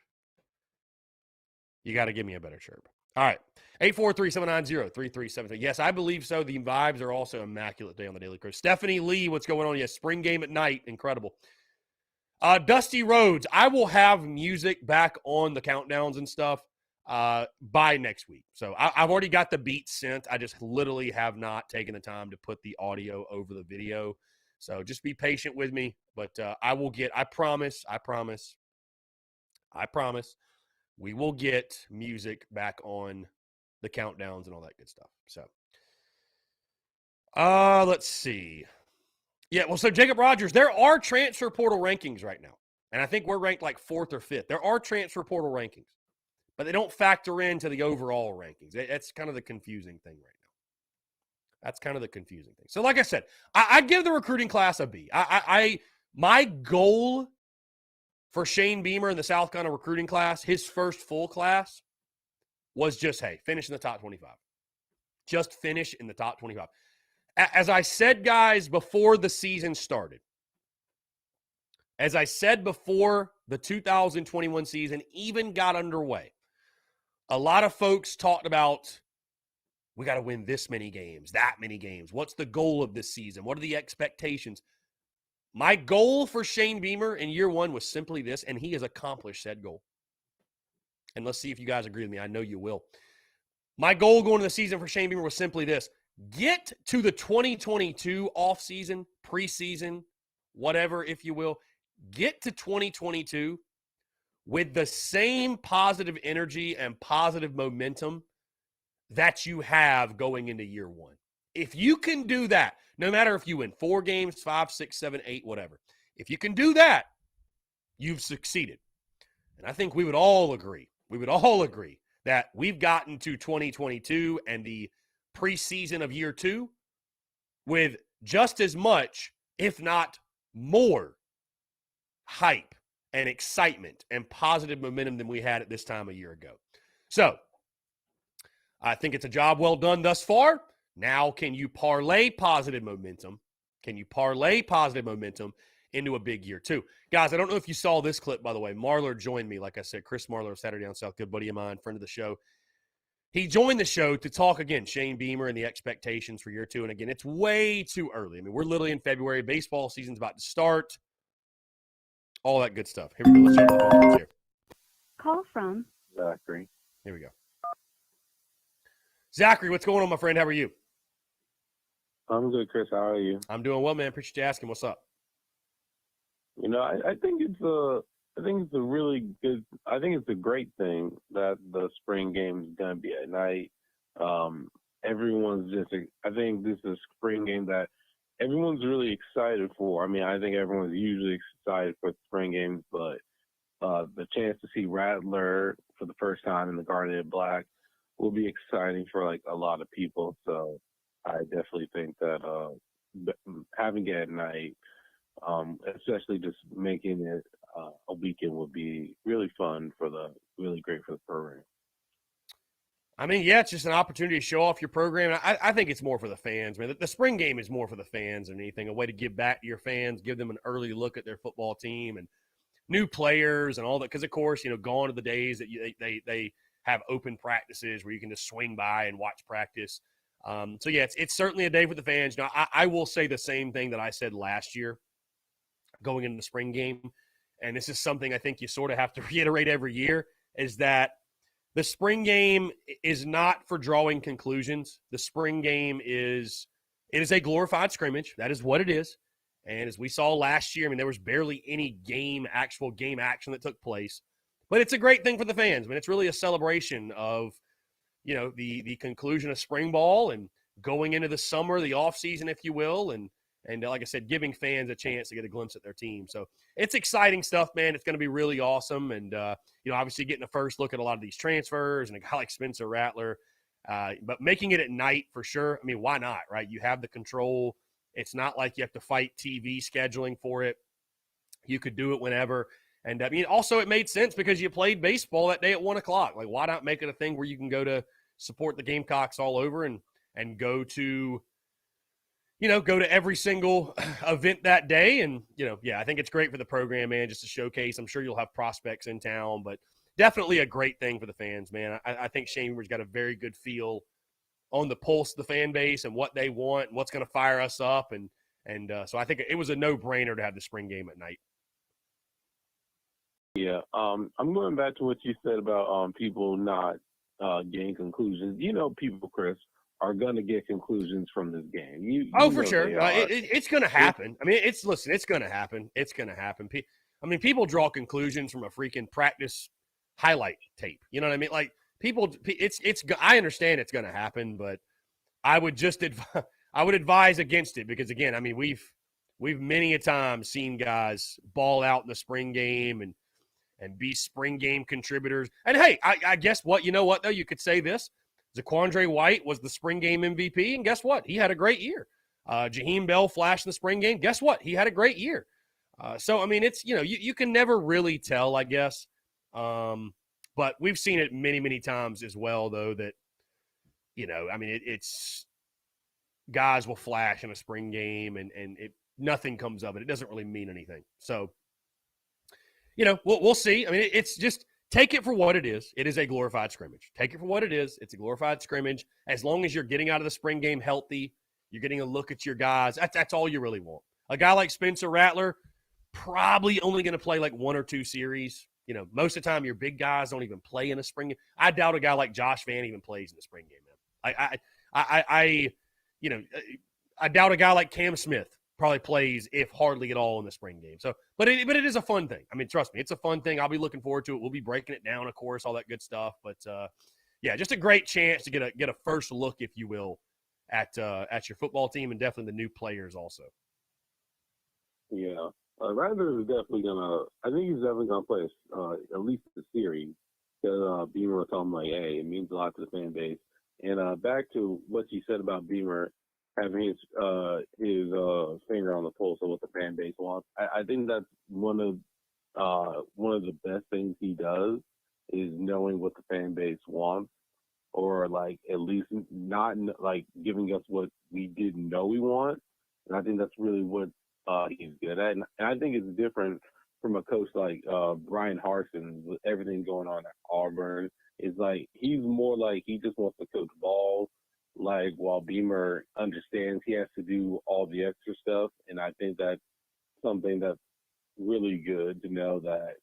You gotta give me a better chirp. All right. 843-790-3373. Yes, I believe so. The vibes are also immaculate today on the Daily Crow. Stephanie Lee, what's going on? Yes, spring game at night. Incredible. Dusty Rhodes, I will have music back on the countdowns and stuff by next week. So I've already got the beats sent. I just literally have not taken the time to put the audio over the video. So just be patient with me. But I promise, we will get music back on the countdowns and all that good stuff. So let's see. Yeah, well, so Jacob Rogers, there are transfer portal rankings right now. And I think we're ranked like 4th or 5th. There are transfer portal rankings, but they don't factor into the overall rankings. That's kind of the confusing thing right now. That's kind of the confusing thing. So like I said, I give the recruiting class a B. My goal for Shane Beamer in the South Carolina recruiting class, his first full class, was just, hey, finish in the top 25. Just finish in the top 25. As I said, guys, before the season started, as I said before the 2021 season even got underway, a lot of folks talked about, we got to win this many games, that many games. What's the goal of this season? What are the expectations? My goal for Shane Beamer in year one was simply this, and he has accomplished said goal. And let's see if you guys agree with me. I know you will. My goal going into the season for Shane Beamer was simply this. Get to the 2022 offseason, preseason, whatever, if you will. Get to 2022 with the same positive energy and positive momentum that you have going into year one. If you can do that, no matter if you win 4 games, 5, 6, 7, 8, whatever. If you can do that, you've succeeded. And I think we would all agree that we've gotten to 2022 and the preseason of year 2 with just as much, if not more, hype and excitement and positive momentum than we had at this time a year ago. So I think it's a job well done thus far. Now, can you parlay positive momentum? Into a big year 2? Guys, I don't know if you saw this clip, by the way. Marler joined me, like I said, Chris Marler of Saturday Down South, good buddy of mine, friend of the show. He joined the show to talk, again, Shane Beamer and the expectations for year 2. And again, it's way too early. I mean, we're literally in February. Baseball season's about to start. all that good stuff. Here we go. Let's jump to the phone calls here. Call from Zachary. Here we go. Zachary, what's going on, my friend? How are you? I'm good, Chris. How are you? I'm doing well, man. Appreciate you asking. What's up? You know, I think it's a really good. I think it's a great thing that the spring game is going to be at night. Everyone's just. I think this is a spring game that everyone's really excited for. I mean, I think everyone's usually excited for spring games, but the chance to see Rattler for the first time in the Garden of Black will be exciting for like a lot of people. So I definitely think that having it at night, especially just making it a weekend, would be really fun really great for the program. I mean, yeah, it's just an opportunity to show off your program. I think it's more for the fans, man. The spring game is more for the fans than anything, a way to give back to your fans, give them an early look at their football team and new players and all that. Because, of course, gone are the days that they have open practices where you can just swing by and watch practice. So, yeah, it's certainly a day for the fans. Now, I will say the same thing that I said last year going into the spring game, and this is something I think you sort of have to reiterate every year, is that the spring game is not for drawing conclusions. The spring game is a glorified scrimmage. That is what it is. And as we saw last year, I mean, there was barely any actual game action that took place. But it's a great thing for the fans. I mean, it's really a celebration of, the conclusion of spring ball and going into the summer, the off season, if you will, and like I said, giving fans a chance to get a glimpse at their team. So it's exciting stuff, man. It's going to be really awesome. And, obviously getting a first look at a lot of these transfers and a guy like Spencer Rattler. But making it at night for sure. I mean, why not, right? You have the control. It's not like you have to fight TV scheduling for it. You could do it whenever. And, also it made sense because you played baseball that day at 1 o'clock. Like, why not make it a thing where you can go to support the Gamecocks all over and go to – go to every single event that day. And, I think it's great for the program, man, just to showcase. I'm sure you'll have prospects in town, but definitely a great thing for the fans, man. I think Shane Beamer's got a very good feel on the pulse of the fan base and what they want and what's going to fire us up. And so I think it was a no-brainer to have the spring game at night. Yeah, I'm going back to what you said about people not getting conclusions. People, Chris, are going to get conclusions from this game. For sure. It's going to happen. I mean, it's going to happen. It's going to happen. People draw conclusions from a freaking practice highlight tape. You know what I mean? Like, I understand it's going to happen, but I would advise against it because, again, I mean, we've many a time seen guys ball out in the spring game and be spring game contributors. And, hey, I guess what? You know what, though? You could say this. Zaquandre White was the spring game MVP, and guess what? He had a great year. Jaheim Bell flashed in the spring game. Guess what? He had a great year. So, I mean, it's, you can never really tell, I guess. But we've seen it many, many times as well, though, that, it's guys will flash in a spring game and nothing comes of it. It doesn't really mean anything. So, we'll see. I mean, it's just – take it for what it is. It is a glorified scrimmage. Take it for what it is. It's a glorified scrimmage. As long as you're getting out of the spring game healthy, you're getting a look at your guys, that's all you really want. A guy like Spencer Rattler, probably only going to play like 1 or 2 series. Most of the time your big guys don't even play in a spring game. I doubt a guy like Josh Vann even plays in the spring game, man. I doubt a guy like Cam Smith probably plays, if hardly at all, in the spring game. So, but it is a fun thing. I mean, trust me, it's a fun thing. I'll be looking forward to it. We'll be breaking it down, of course, all that good stuff. But yeah, just a great chance to get a first look, if you will, at your football team and definitely the new players also. Yeah, Rattler is definitely I think he's definitely gonna play at least the series. Because Beamer was talking like, hey, it means a lot to the fan base. And back to what you said about Beamer having his finger on the pulse of what the fan base wants. I think that's one of the best things he does is knowing what the fan base wants, or like at least not like giving us what we didn't know we want. And I think that's really what he's good at. And I think it's different from a coach like Brian Harsin with everything going on at Auburn. It's like he's more like he just wants to coach ball. Like, while Beamer understands he has to do all the extra stuff, and I think that's something that's really good to know that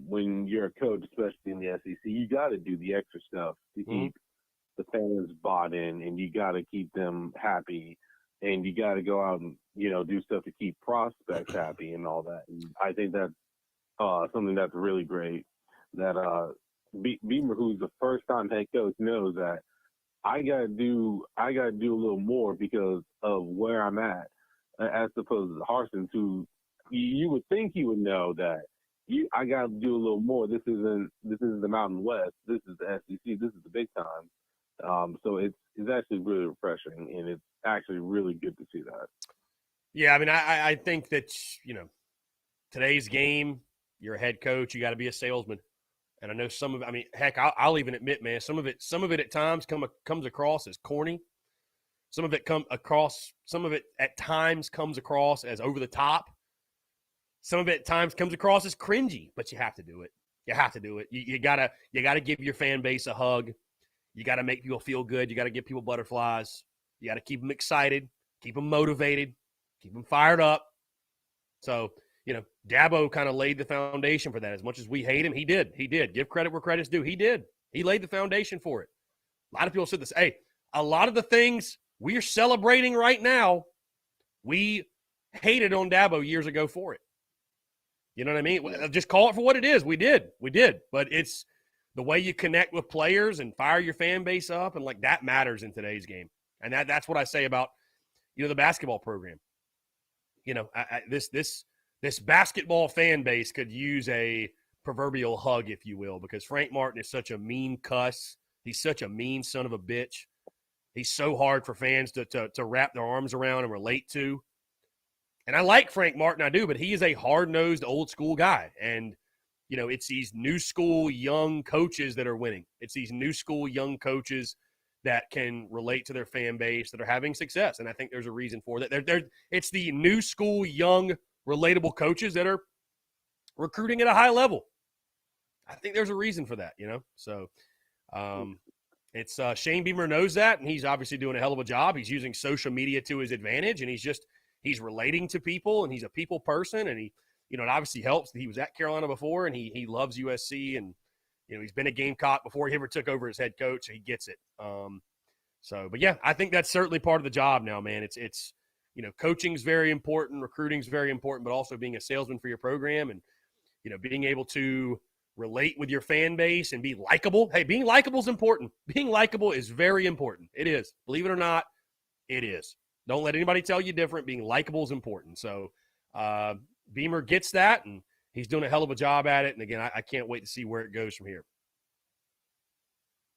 when you're a coach, especially in the SEC, you got to do the extra stuff to keep the fans bought in, and you got to keep them happy, and you got to go out and, you know, do stuff to keep prospects happy and all that. And I think that's something that's really great that Beamer, who's the first-time head coach, knows that I gotta do a little more because of where I'm at, as opposed to Harsons, who you would think he would know that I gotta do a little more. This isn't the Mountain West. This is the SEC. This is the big time. So it's actually really refreshing, and it's actually really good to see that. Yeah, I mean, I think that, you know, today's game, you're a head coach, you got to be a salesman. And I know some of it, I mean, heck, I'll even admit, man, some of it at times comes across as corny. Some of it at times comes across as over the top. Some of it at times comes across as cringy, but you have to do it. You have to do it. You gotta give your fan base a hug. You gotta make people feel good. You gotta give people butterflies. You gotta keep them excited, keep them motivated, keep them fired up. So, you know, Dabo kind of laid the foundation for that. As much as we hate him, he did. He did. Give credit where credit's due. He did. He laid the foundation for it. A lot of people said this. Hey, a lot of the things we are celebrating right now, we hated on Dabo years ago for it. You know what I mean? Just call it for what it is. We did. But it's the way you connect with players and fire your fan base up, and like that matters in today's game. And that's what I say about, you know, the basketball program. You know, this basketball fan base could use a proverbial hug, if you will, because Frank Martin is such a mean cuss. He's such a mean son of a bitch. He's so hard for fans to wrap their arms around and relate to. And I like Frank Martin, I do, but he is a hard-nosed, old-school guy. And, you know, it's these new school young coaches that are winning. It's these new school young coaches that can relate to their fan base, that are having success. And I think there's a reason for that. It's the new school young relatable coaches that are recruiting at a high level. I think there's a reason for that, you know? So it's Shane Beamer knows that, and he's obviously doing a hell of a job. He's using social media to his advantage, and he's relating to people, and he's a people person, and he, you know, it obviously helps that he was at Carolina before, and he loves USC, and, you know, he's been a Gamecock before he ever took over as head coach, so he gets it. But yeah, I think that's certainly part of the job now, man. It's you know, coaching's very important, recruiting's very important, but also being a salesman for your program and, you know, being able to relate with your fan base and be likable. Hey, being likable is important. Being likable is very important. It is. Believe it or not, it is. Don't let anybody tell you different. Being likable is important. So Beamer gets that, and he's doing a hell of a job at it. And again, I can't wait to see where it goes from here.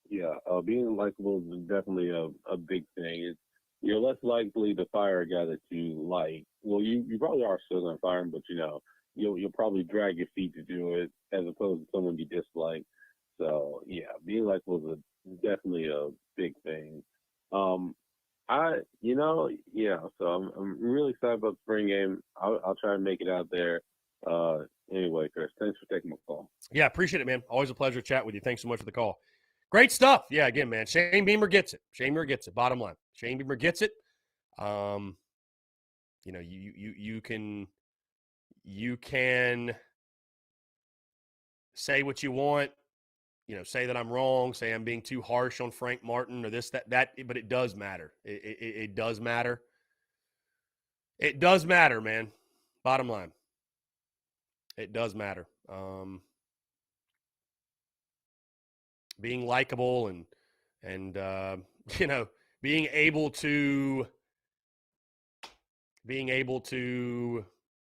Yeah, being likable is definitely a big thing. You're less likely to fire a guy that you like. Well, you probably are still going to fire him, but, you know, you'll probably drag your feet to do it as opposed to someone you dislike. So, yeah, being likable is definitely a big thing. So I'm really excited about the spring game. I'll try and make it out there. Anyway, Chris, thanks for taking my call. Yeah, appreciate it, man. Always a pleasure to chat with you. Thanks so much for the call. Great stuff. Yeah, again, man, Shane Beamer gets it. Shane Beamer gets it. Bottom line, Shane Beamer gets it. You know, you can say what you want. You know, say that I'm wrong. Say I'm being too harsh on Frank Martin or this, that. But it does matter. It does matter. It does matter, man. Bottom line, it does matter. Being likable and you know, being able to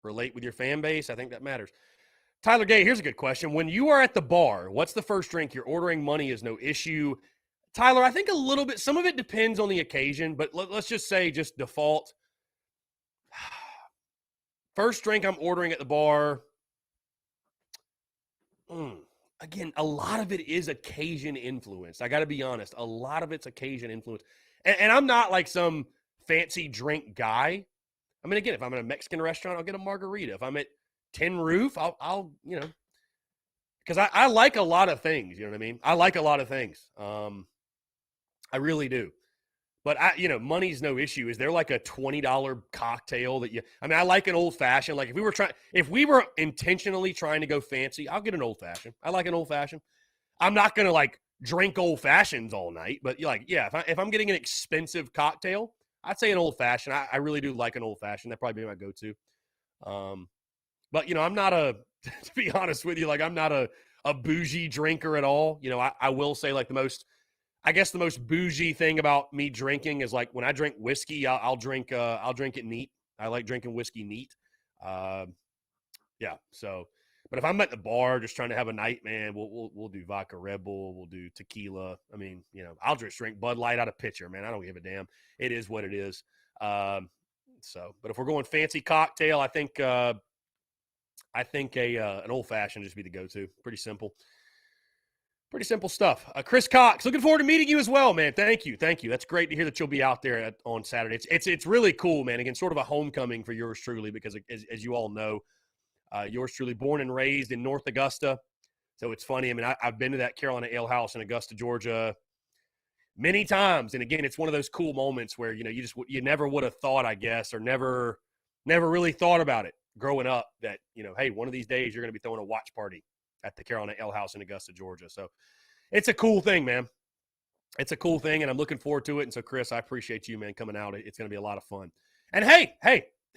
relate with your fan base, I think that matters. Tyler Gay, here's a good question. When you are at the bar, what's the first drink you're ordering? Money is no issue. Tyler, I think a little bit, some of it depends on the occasion, but let's just say just default. First drink I'm ordering at the bar, again, a lot of it is occasion influenced. I got to be honest. A lot of it's occasion influenced. And I'm not like some fancy drink guy. I mean, again, if I'm in a Mexican restaurant, I'll get a margarita. If I'm at Tin Roof, I'll you know, because I like a lot of things. You know what I mean? I like a lot of things. I really do. But money's no issue. Is there like a $20 cocktail that I like an old fashioned. Like if we were intentionally trying to go fancy, I'll get an old fashioned. I like an old fashioned. I'm not going to like drink old fashions all night, but if I'm getting an expensive cocktail, I'd say an old fashioned. I really do like an old fashioned. That'd probably be my go-to. But I'm not to be honest with you, like I'm not a bougie drinker at all. I will say like the most bougie thing about me drinking is like when I drink whiskey, I'll drink it neat. I like drinking whiskey neat. So, but if I'm at the bar just trying to have a night, man, we'll do vodka Red Bull, we'll do tequila. I mean, I'll just drink Bud Light out of pitcher, man. I don't give a damn. It is what it is. But if we're going fancy cocktail, I think an old fashioned just be the go-to. Pretty simple. Pretty simple stuff. Chris Cox, looking forward to meeting you as well, man. Thank you. That's great to hear that you'll be out there on Saturday. It's really cool, man. Again, sort of a homecoming for yours truly because, as you all know, yours truly born and raised in North Augusta. So it's funny. I mean, I've been to that Carolina Ale House in Augusta, Georgia many times. And, again, it's one of those cool moments where, you never would have thought, I guess, or never really thought about it growing up that, hey, one of these days you're going to be throwing a watch party at the Carolina Ale House in Augusta, Georgia. So it's a cool thing, man. It's a cool thing, and I'm looking forward to it. And so, Chris, I appreciate you, man, coming out. It's going to be a lot of fun. And, hey,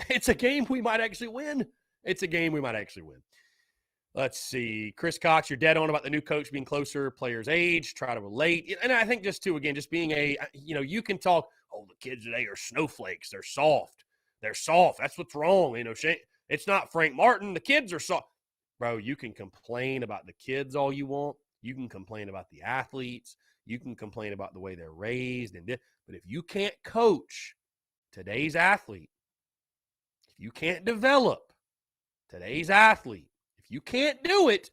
it's a game we might actually win. Let's see. Chris Cox, you're dead on about the new coach being closer, players' age, try to relate. And I think just being you can talk, the kids today are snowflakes. They're soft. That's what's wrong. It's not Frank Martin. The kids are soft. Bro, you can complain about the kids all you want. You can complain about the athletes. You can complain about the way they're raised. But if you can't coach today's athlete, if you can't develop today's athlete, if you can't do it,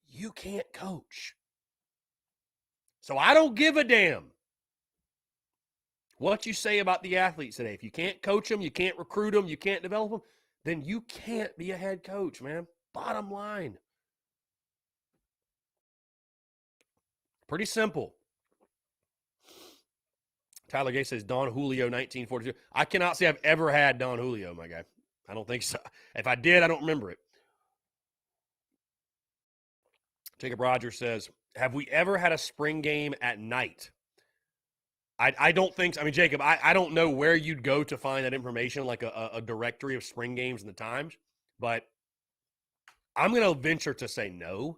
you can't coach. So I don't give a damn what you say about the athletes today. If you can't coach them, you can't recruit them, you can't develop them, then you can't be a head coach, man. Bottom line. Pretty simple. Tyler Gay says Don Julio 1942. I cannot say I've ever had Don Julio, my guy. I don't think so. If I did, I don't remember it. Jacob Rogers says, have we ever had a spring game at night? I don't think so. I mean, Jacob, I don't know where you'd go to find that information, like a directory of spring games and the times, but I'm going to venture to say no.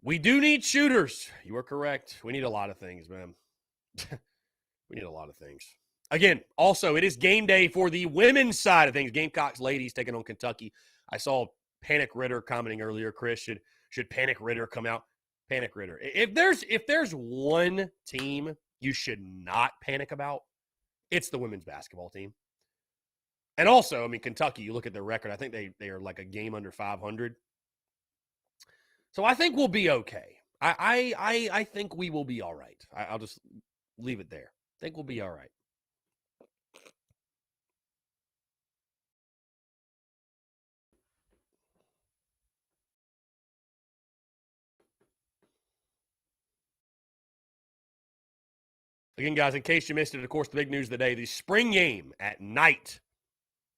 We do need shooters. You are correct. We need a lot of things, man. We need a lot of things. Again, also, it is game day for the women's side of things. Gamecocks ladies taking on Kentucky. I saw Panic Ritter commenting earlier, Chris, should Panic Ritter come out? Panic Ritter. If there's one team you should not panic about, it's the women's basketball team. And also, I mean, Kentucky, you look at their record, I think they are like a game under 500. So I think we'll be okay. I think we will be all right. I'll just leave it there. I think we'll be all right. Again, guys, in case you missed it, of course, the big news of the day, the spring game at night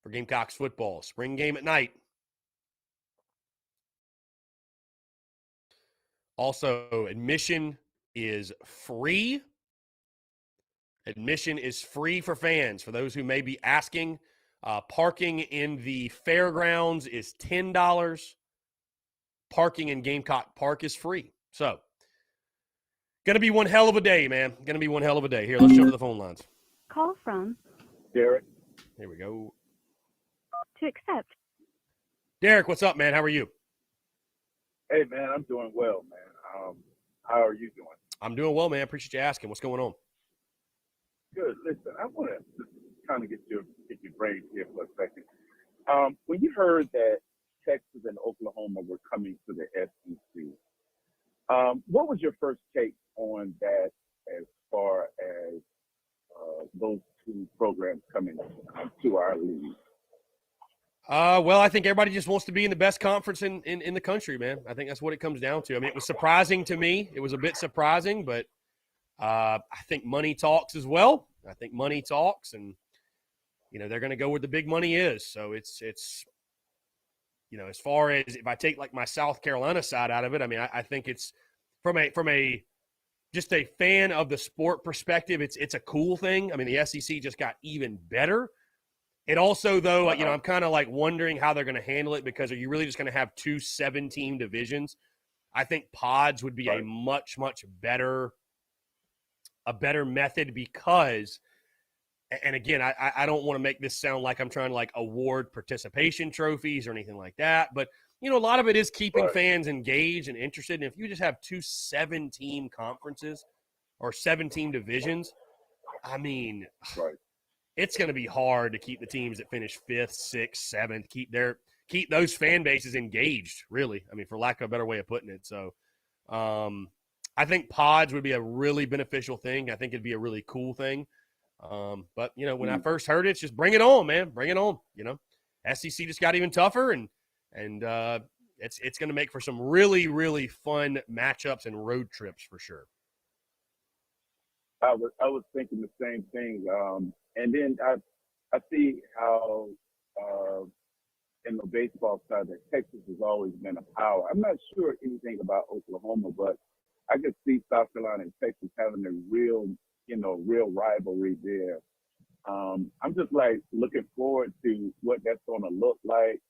for Gamecocks football. Spring game at night. Also, admission is free. Admission is free for fans. For those who may be asking, parking in the fairgrounds is $10. Parking in Gamecock Park is free. So, going to be one hell of a day, man. Going to be one hell of a day. Here, let's jump to the phone lines. Call from Derek. Here we go. to accept. Derek, what's up, man? How are you? Hey, man, I'm doing well, man. How are you doing? I'm doing well, man. Appreciate you asking. What's going on? Good. Listen, I want to kind of get your brain here for a second. When you heard that Texas and Oklahoma were coming to the SEC, what was your first take on that as far as those two programs coming to our league? Well, I think everybody just wants to be in the best conference in the country, man. I think that's what it comes down to. I mean, it was surprising to me. It was a bit surprising, but I think money talks as well. I think money talks, and they're going to go where the big money is. So it's as far as if I take like my South Carolina side out of it, I mean, I think it's from a just a fan of the sport perspective, it's a cool thing. I mean, the SEC just got even better. It also, though, I'm kind of like wondering how they're going to handle it, because are you really just going to have 2 7-team divisions? I think pods would be a much, much better method, because, and again, I don't want to make this sound like I'm trying to like award participation trophies or anything like that, but a lot of it is keeping fans engaged and interested. And if you just have 2 7-team conferences or 7-team divisions, I mean, it's going to be hard to keep the teams that finish 5th, 6th, 7th, keep those fan bases engaged, really. I mean, for lack of a better way of putting it. So I think pods would be a really beneficial thing. I think it'd be a really cool thing. But, when I first heard it, it's just bring it on, man. Bring it on. SEC just got even tougher, and it's going to make for some really, really fun matchups and road trips for sure. I was thinking the same thing. And then I see how in the baseball side that Texas has always been a power. I'm not sure anything about Oklahoma, but I could see South Carolina and Texas having a real rivalry there. I'm just like looking forward to what that's going to look like.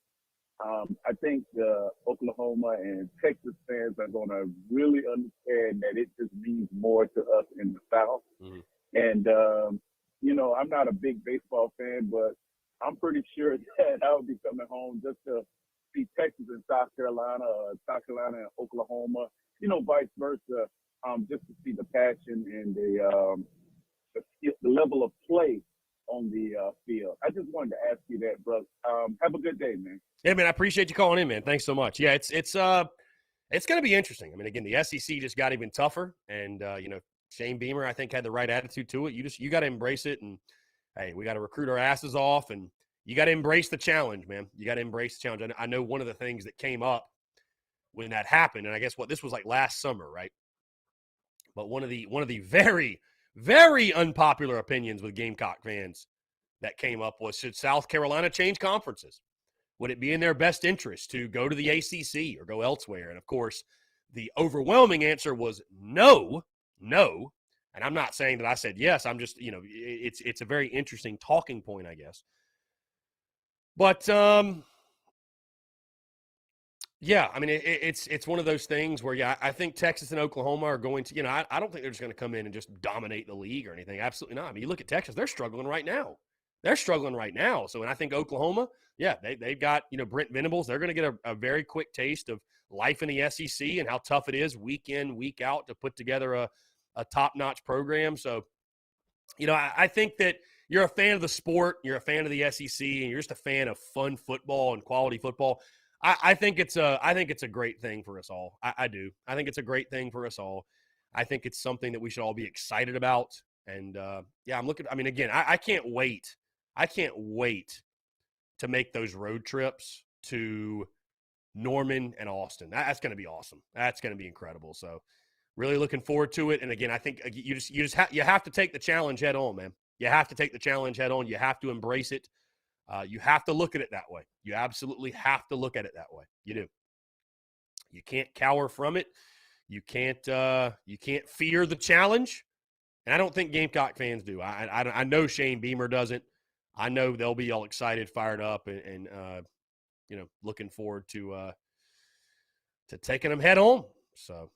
I think the Oklahoma and Texas fans are going to really understand that it just means more to us in the South. Mm-hmm. And, I'm not a big baseball fan, but I'm pretty sure that I'll be coming home just to see Texas and South Carolina, or South Carolina and Oklahoma, vice versa, just to see the passion and the level of play on the field. I just wanted to ask you that, brother. Have a good day, man. Yeah, man, I appreciate you calling in, man. Thanks so much. Yeah, it's going to be interesting. I mean, again, the SEC just got even tougher, and Shane Beamer, I think, had the right attitude to it. You got to embrace it, and hey, we got to recruit our asses off, and you got to embrace the challenge, man. You got to embrace the challenge. And I know one of the things that came up when that happened, and I guess this was like last summer, right? But one of the very, very unpopular opinions with Gamecock fans that came up was, should South Carolina change conferences? Would it be in their best interest to go to the ACC or go elsewhere? And, of course, the overwhelming answer was no. And I'm not saying that I said yes. I'm just, it's a very interesting talking point, I guess. But, yeah, I mean, it's one of those things where, I think Texas and Oklahoma are going to, I don't think they're just going to come in and just dominate the league or anything. Absolutely not. I mean, you look at Texas, they're struggling right now. So, and I think Oklahoma, they've got, Brent Venables. They're going to get a very quick taste of life in the SEC and how tough it is week in, week out to put together a top-notch program. So, I think that you're a fan of the sport, you're a fan of the SEC, and you're just a fan of fun football and quality football. I think it's a great thing for us all. I do. I think it's a great thing for us all. I think it's something that we should all be excited about. And I'm looking. I mean, again, I can't wait. I can't wait to make those road trips to Norman and Austin. That's going to be awesome. That's going to be incredible. So, really looking forward to it. And again, I think you have to take the challenge head on, man. You have to take the challenge head on. You have to embrace it. You have to look at it that way. You absolutely have to look at it that way. You do. You can't cower from it. You can't fear the challenge. And I don't think Gamecock fans do. I know Shane Beamer doesn't. I know they'll be all excited, fired up, and looking forward to taking them head on. So,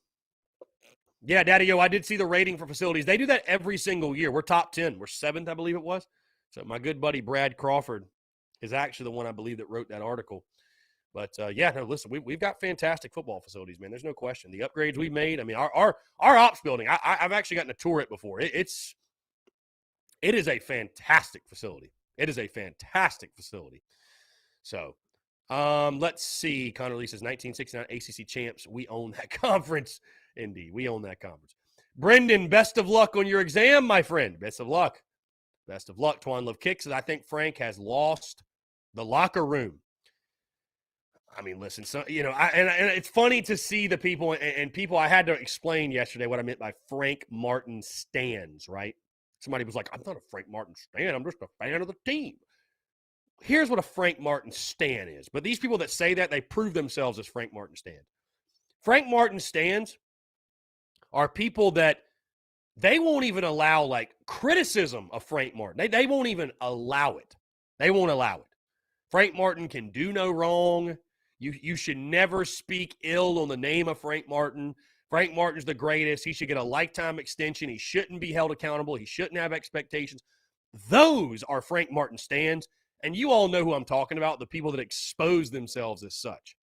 yeah, Daddy-O, I did see the rating for facilities. They do that every single year. We're top 10. We're 7th, I believe it was. So my good buddy Brad Crawford is actually the one I believe that wrote that article. But, listen, we've got fantastic football facilities, man. There's no question. The upgrades we've made, I mean, our ops building, I've actually gotten to tour it before. It is a fantastic facility. It is a fantastic facility. So, let's see. Connor Lee says 1969 ACC champs. We own that conference. Indeed, we own that conference. Brendan, best of luck on your exam, my friend. Best of luck. Best of luck. Twan Love Kicks says, I think Frank has lost the locker room. I mean, listen, so, and it's funny to see the people and people. I had to explain yesterday what I meant by Frank Martin stands, right? Somebody was like, I'm not a Frank Martin stan. I'm just a fan of the team. Here's what a Frank Martin stan is. But these people that say that, they prove themselves as Frank Martin stans. Frank Martin stans are people that they won't even allow like criticism of Frank Martin. They won't even allow it. They won't allow it. Frank Martin can do no wrong. You should never speak ill on the name of Frank Martin. Frank Martin's the greatest. He should get a lifetime extension. He shouldn't be held accountable. He shouldn't have expectations. Those are Frank Martin stands. And you all know who I'm talking about, the people that expose themselves as such.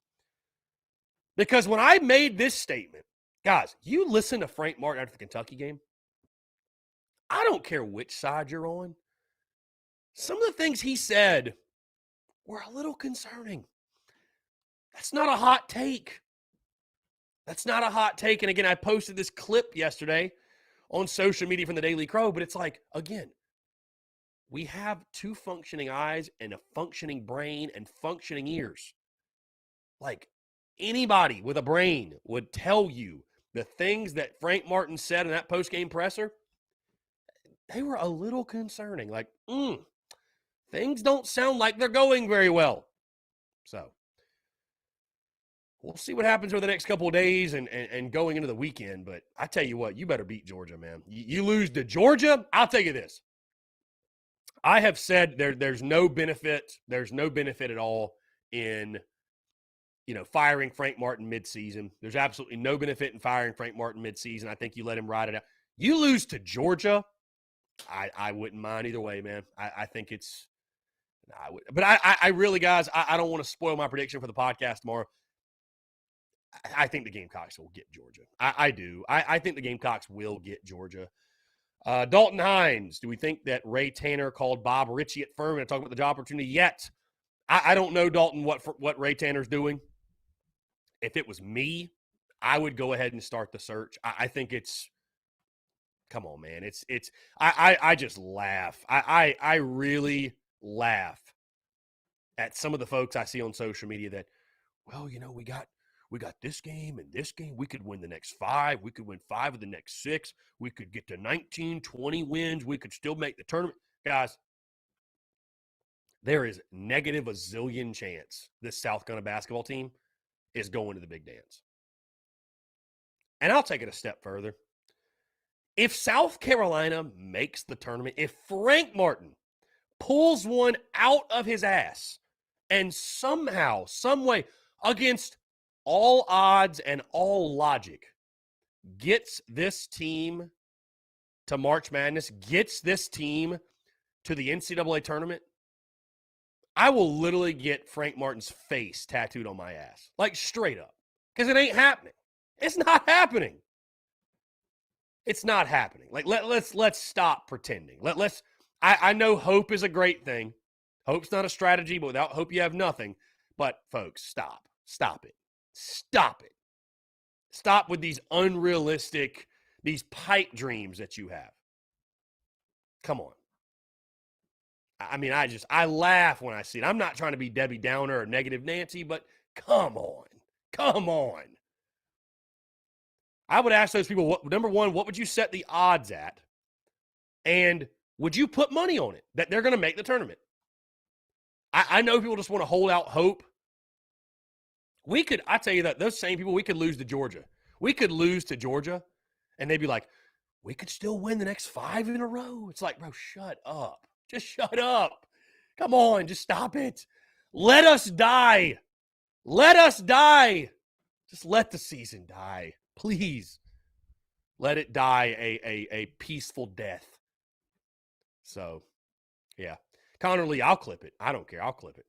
Because when I made this statement, guys, you listen to Frank Martin after the Kentucky game, I don't care which side you're on. Some of the things he said were a little concerning. That's not a hot take. That's not a hot take. And again, I posted this clip yesterday on social media from the Daily Crow, but it's like, again, we have two functioning eyes and a functioning brain and functioning ears. Like anybody with a brain would tell you the things that Frank Martin said in that post-game presser, they were a little concerning. Like, things don't sound like they're going very well. So we'll see what happens over the next couple of days and going into the weekend. But I tell you what, you better beat Georgia, man. You lose to Georgia, I'll tell you this. I have said there's no benefit. There's no benefit at all in, firing Frank Martin midseason. There's absolutely no benefit in firing Frank Martin midseason. I think you let him ride it out. You lose to Georgia, I wouldn't mind either way, man. I think it's – I would, but I really, guys, I don't want to spoil my prediction for the podcast tomorrow. I think the Gamecocks will get Georgia. I do. I think the Gamecocks will get Georgia. Dalton Hines, do we think that Ray Tanner called Bob Ritchie at Furman to talk about the job opportunity yet? I don't know, Dalton, what Ray Tanner's doing. If it was me, I would go ahead and start the search. I think it's – come on, man. I just laugh. I really laugh at some of the folks I see on social media that, well, we got this game and this game. We could win the next 5. We could win 5 of the next 6. We could get to 19, 20 wins. We could still make the tournament. Guys, there is negative a zillion chance this South Carolina basketball team is going to the big dance. And I'll take it a step further. If South Carolina makes the tournament, if Frank Martin pulls one out of his ass and somehow, some way, against all odds and all logic, gets this team to March Madness, gets this team to the NCAA tournament, I will literally get Frank Martin's face tattooed on my ass. Like straight up. Because it ain't happening. It's not happening. It's not happening. Like let's stop pretending. I know hope is a great thing. Hope's not a strategy, but without hope you have nothing. But folks, stop. Stop it. Stop it. Stop with these unrealistic, these pipe dreams that you have. Come on. I mean, I laugh when I see it. I'm not trying to be Debbie Downer or Negative Nancy, but come on. Come on. I would ask those people, number one, what would you set the odds at? And would you put money on it that they're going to make the tournament? I know people just want to hold out hope. I tell you that, those same people, we could lose to Georgia. We could lose to Georgia, and they'd be like, we could still win the next 5 in a row. It's like, bro, shut up. Just shut up. Come on, just stop it. Let us die. Let us die. Just let the season die. Please. Let it die a peaceful death. So, yeah. Connor Lee, I'll clip it. I don't care. I'll clip it.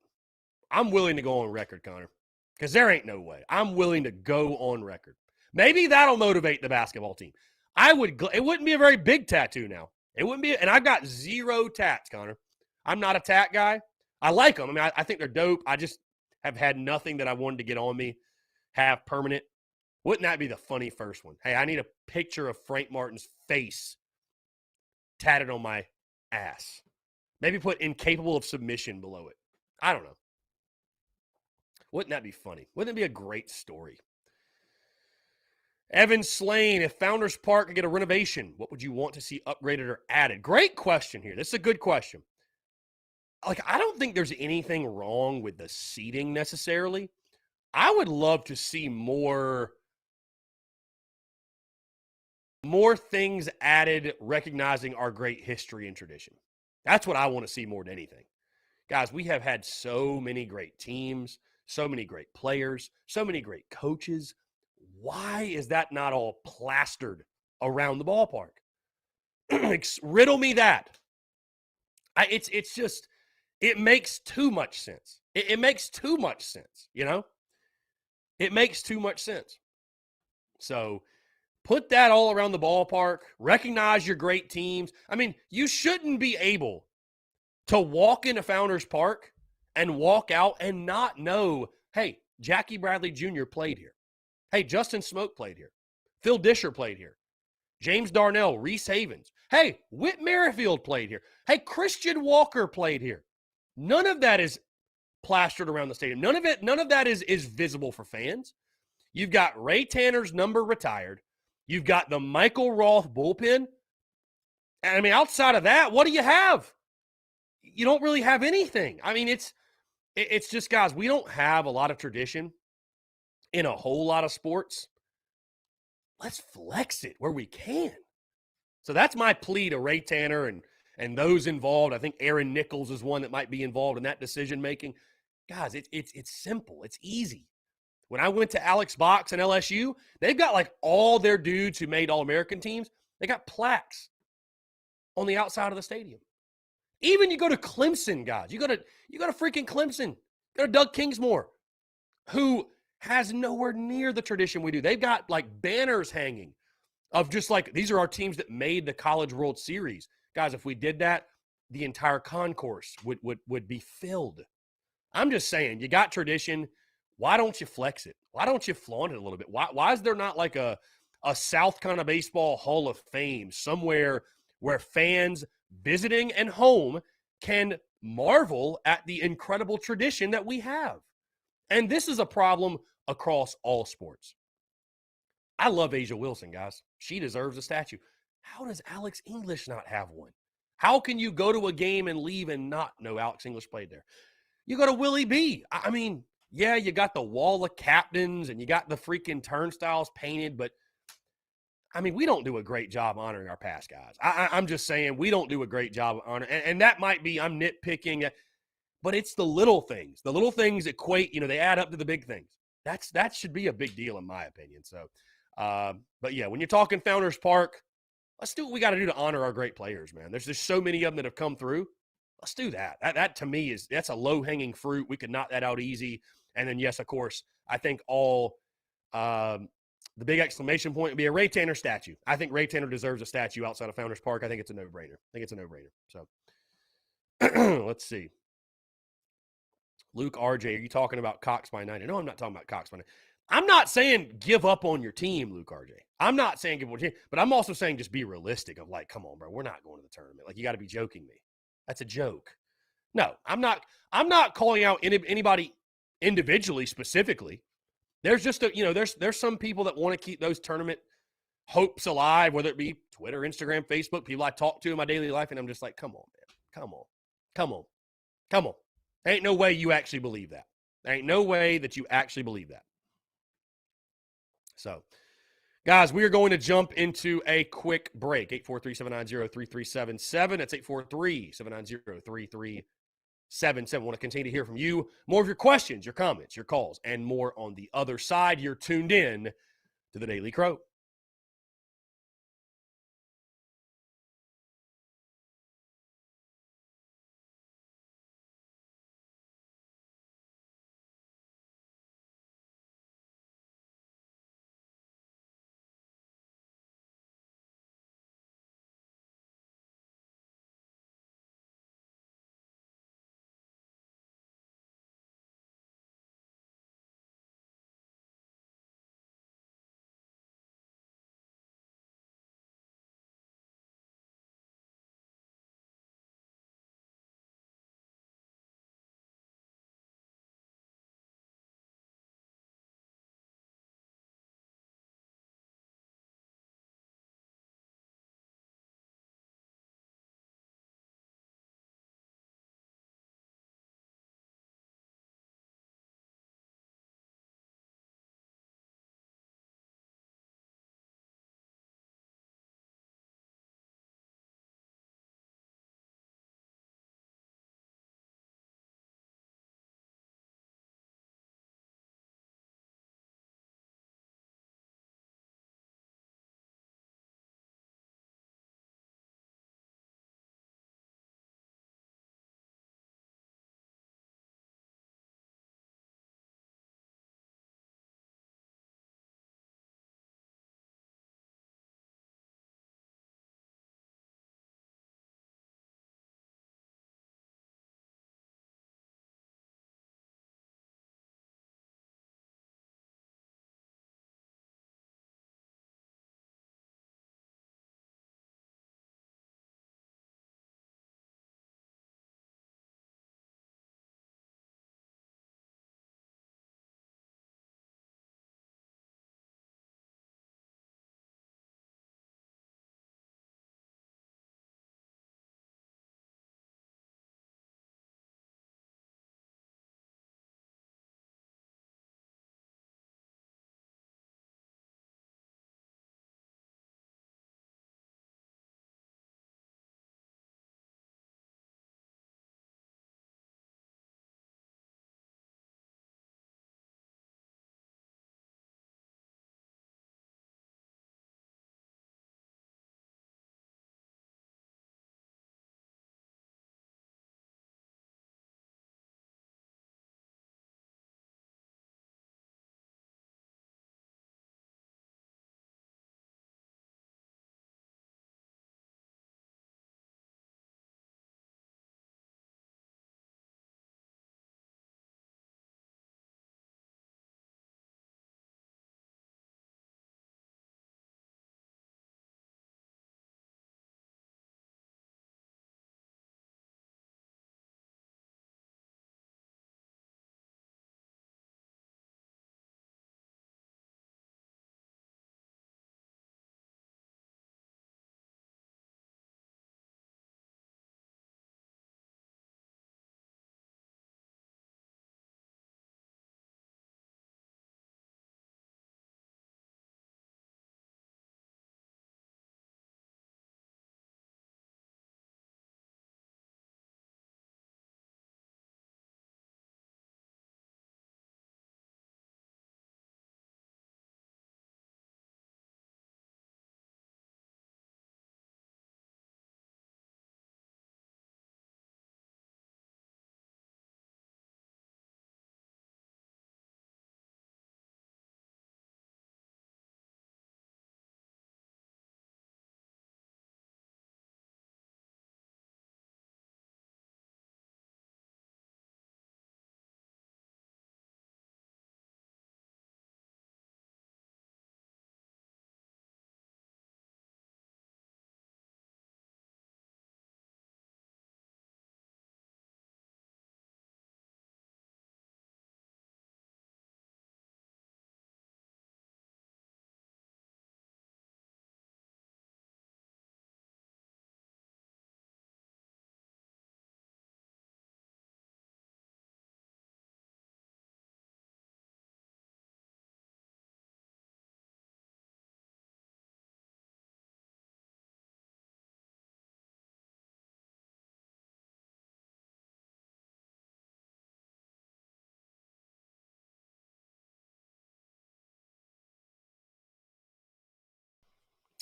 I'm willing to go on record, Connor, because there ain't no way. I'm willing to go on record. Maybe that'll motivate the basketball team. It wouldn't be a very big tattoo now. It wouldn't be, and I've got 0 tats, Connor. I'm not a tat guy. I like them. I mean, I think they're dope. I just have had nothing that I wanted to get on me, have permanent. Wouldn't that be the funny first one? Hey, I need a picture of Frank Martin's face tatted on my ass. Maybe put incapable of submission below it. I don't know. Wouldn't that be funny? Wouldn't it be a great story? Evan Slane, if Founders Park could get a renovation, what would you want to see upgraded or added? Great question here. This is a good question. Like, I don't think there's anything wrong with the seating necessarily. I would love to see more things added recognizing our great history and tradition. That's what I want to see more than anything. Guys, we have had so many great teams, so many great players, so many great coaches. Why is that not all plastered around the ballpark? Riddle me that. It's just, it makes too much sense. It makes too much sense, you know? It makes too much sense. So put that all around the ballpark. Recognize your great teams. I mean, you shouldn't be able to walk into Founders Park and walk out and not know, hey, Jackie Bradley Jr. played here. Hey, Justin Smoke played here. Phil Disher played here. James Darnell, Reese Havens. Hey, Whit Merrifield played here. Hey, Christian Walker played here. None of that is plastered around the stadium. None of that is visible for fans. You've got Ray Tanner's number retired. You've got the Michael Roth bullpen. And I mean, outside of that, what do you have? You don't really have anything. I mean, it's just, guys, we don't have a lot of tradition in a whole lot of sports. Let's flex it where we can. So that's my plea to Ray Tanner and those involved. I think Aaron Nichols is one that might be involved in that decision making. Guys, it's simple. It's easy. When I went to Alex Box and LSU, they've got like all their dudes who made All-American teams, they got plaques on the outside of the stadium. Even you go to Clemson, guys. You go to freaking Clemson. Go to Doug Kingsmore, who has nowhere near the tradition we do. They've got like banners hanging of just like, these are our teams that made the College World Series. Guys, if we did that, the entire concourse would be filled. I'm just saying, you got tradition. Why don't you flex it? Why don't you flaunt it a little bit? Why is there not like a South kind of baseball Hall of Fame somewhere where fans visiting and home can marvel at the incredible tradition that we have? And this is a problem across all sports. I love Asia Wilson, guys. She deserves a statue. How does Alex English not have one? How can you go to a game and leave and not know Alex English played there? You go to Willie B. I mean, yeah, you got the wall of captains and you got the freaking turnstiles painted, but I mean, we don't do a great job honoring our past guys. I'm just saying we don't do a great job honoring, and that might be, I'm nitpicking, but it's the little things. The little things equate, they add up to the big things. That should be a big deal in my opinion. So, but yeah, when you're talking Founders Park, let's do what we got to do to honor our great players, man. There's just so many of them that have come through. Let's do that. That to me that's a low-hanging fruit. We could knock that out easy. And then, yes, of course, I think the big exclamation point would be a Ray Tanner statue. I think Ray Tanner deserves a statue outside of Founders Park. I think it's a no-brainer. So let's see. Luke RJ, are you talking about Cox by 90? No, I'm not talking about Cox by 90. I'm not saying give up on your team, Luke RJ. I'm not saying give up on your team, but I'm also saying just be realistic of like, come on, bro, we're not going to the tournament. Like, you got to be joking me. That's a joke. No, I'm not calling out anybody individually specifically. There's just there's some people that want to keep those tournament hopes alive, whether it be Twitter, Instagram, Facebook, people I talk to in my daily life, and I'm just like, come on, man. Come on. Ain't no way you actually believe that. Ain't no way that you actually believe that. So, guys, we are going to jump into a quick break. 843-790-3377. That's 843-790-3377. I want to continue to hear from you. More of your questions, your comments, your calls, and more on the other side. You're tuned in to the Daily Crow.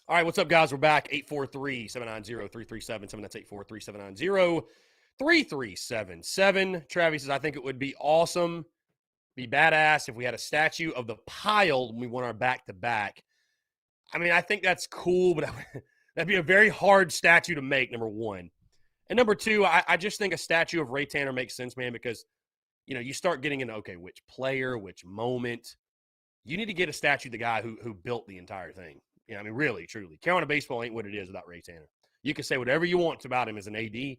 All right, what's up, guys? We're back. 843-790-3377. That's 843-790-3377. Travis says, I think it would be awesome, be badass if we had a statue of the Pile when we won our back-to-back. I mean, I think that's cool, but that'd be a very hard statue to make, number one. And number two, I just think a statue of Ray Tanner makes sense, man, because, you know, you start getting into, okay, which player, which moment. You need to get a statue of the guy who built the entire thing. You know, I mean, really, truly. Carolina baseball ain't what it is without Ray Tanner. You can say whatever you want about him as an AD.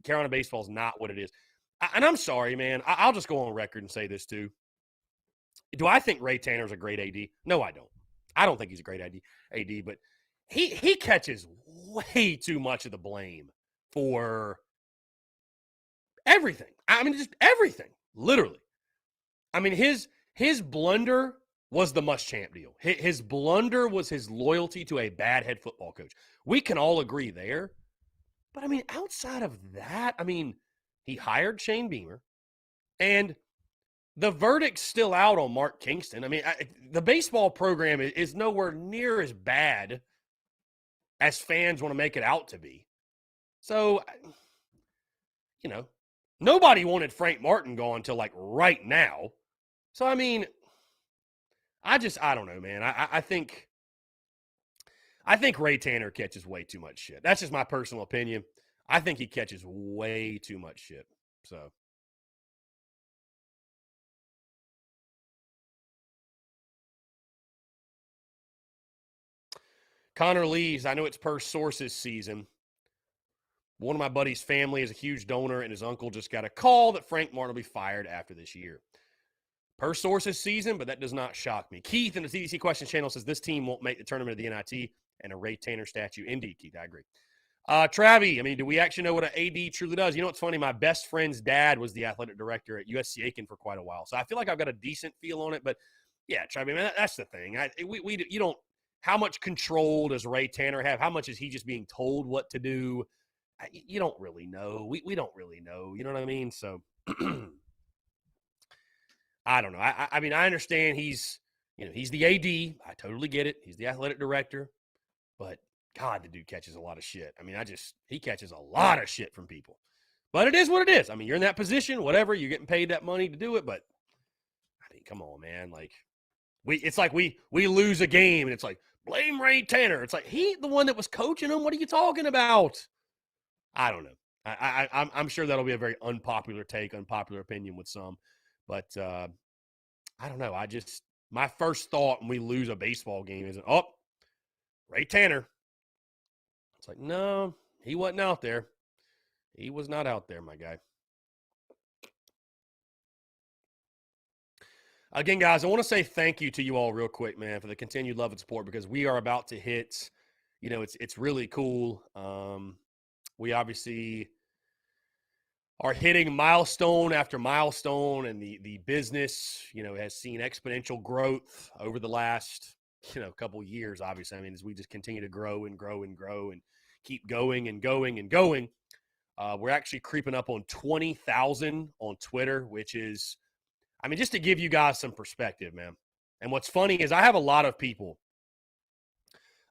Carolina baseball is not what it is. And I'm sorry, man. I'll just go on record and say this too. Do I think Ray Tanner is a great AD? No, I don't. I don't think he's a great AD, but he catches way too much of the blame for everything. I mean, just everything, literally. I mean, his blunder was the Muschamp deal. His blunder was his loyalty to a bad head football coach. We can all agree there. But, I mean, outside of that, I mean, he hired Shane Beamer, and the verdict's still out on Mark Kingston. I mean, the baseball program is nowhere near as bad as fans want to make it out to be. So, you know, nobody wanted Frank Martin gone until, like, right now. So, I mean, I don't know, man. I think Ray Tanner catches way too much shit. That's just my personal opinion. I think he catches way too much shit. So. Connor Lees, I know it's per sources season. One of my buddy's family is a huge donor, and his uncle just got a call that Frank Martin will be fired after this year. Per sources season, but that does not shock me. Keith in the CDC Questions channel says this team won't make the tournament of the NIT, and a Ray Tanner statue. Indeed, Keith, I agree. Travi, I mean, do we actually know what an AD truly does? You know what's funny? My best friend's dad was the athletic director at USC Aiken for quite a while, so I feel like I've got a decent feel on it. But yeah, Travi, man, that's the thing. You don't. How much control does Ray Tanner have? How much is he just being told what to do? You don't really know. We don't really know. You know what I mean? So. I don't know. I mean, I understand he's the AD. I totally get it. He's the athletic director. But, God, the dude catches a lot of shit. I mean, he catches a lot of shit from people. But it is what it is. I mean, you're in that position, whatever. You're getting paid that money to do it. But, I mean, come on, man. Like, it's like we lose a game, and it's like, blame Ray Tanner. It's like, he ain't the one that was coaching him. What are you talking about? I don't know. I'm sure that'll be a very unpopular take, unpopular opinion with some. But I don't know. My first thought when we lose a baseball game is, Ray Tanner. It's like, no, he wasn't out there. He was not out there, my guy. Again, guys, I want to say thank you to you all real quick, man, for the continued love and support, because we are about to hit, it's really cool. We obviously are hitting milestone after milestone, and the business, has seen exponential growth over the last, couple years, obviously. I mean, as we just continue to grow and grow and grow and keep going and going and going, we're actually creeping up on 20,000 on Twitter, which is, I mean, just to give you guys some perspective, man. And what's funny is I have a lot of people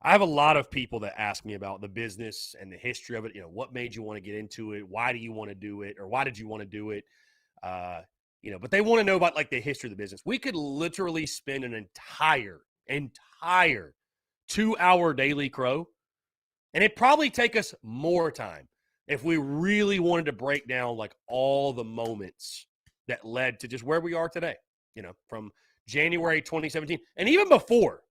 that ask me about the business and the history of it. What made you want to get into it? Why do you want to do it? Or why did you want to do it? But they want to know about like the history of the business. We could literally spend an entire 2-hour daily crow, and it'd probably take us more time if we really wanted to break down like all the moments that led to just where we are today, from January 2017 and even before.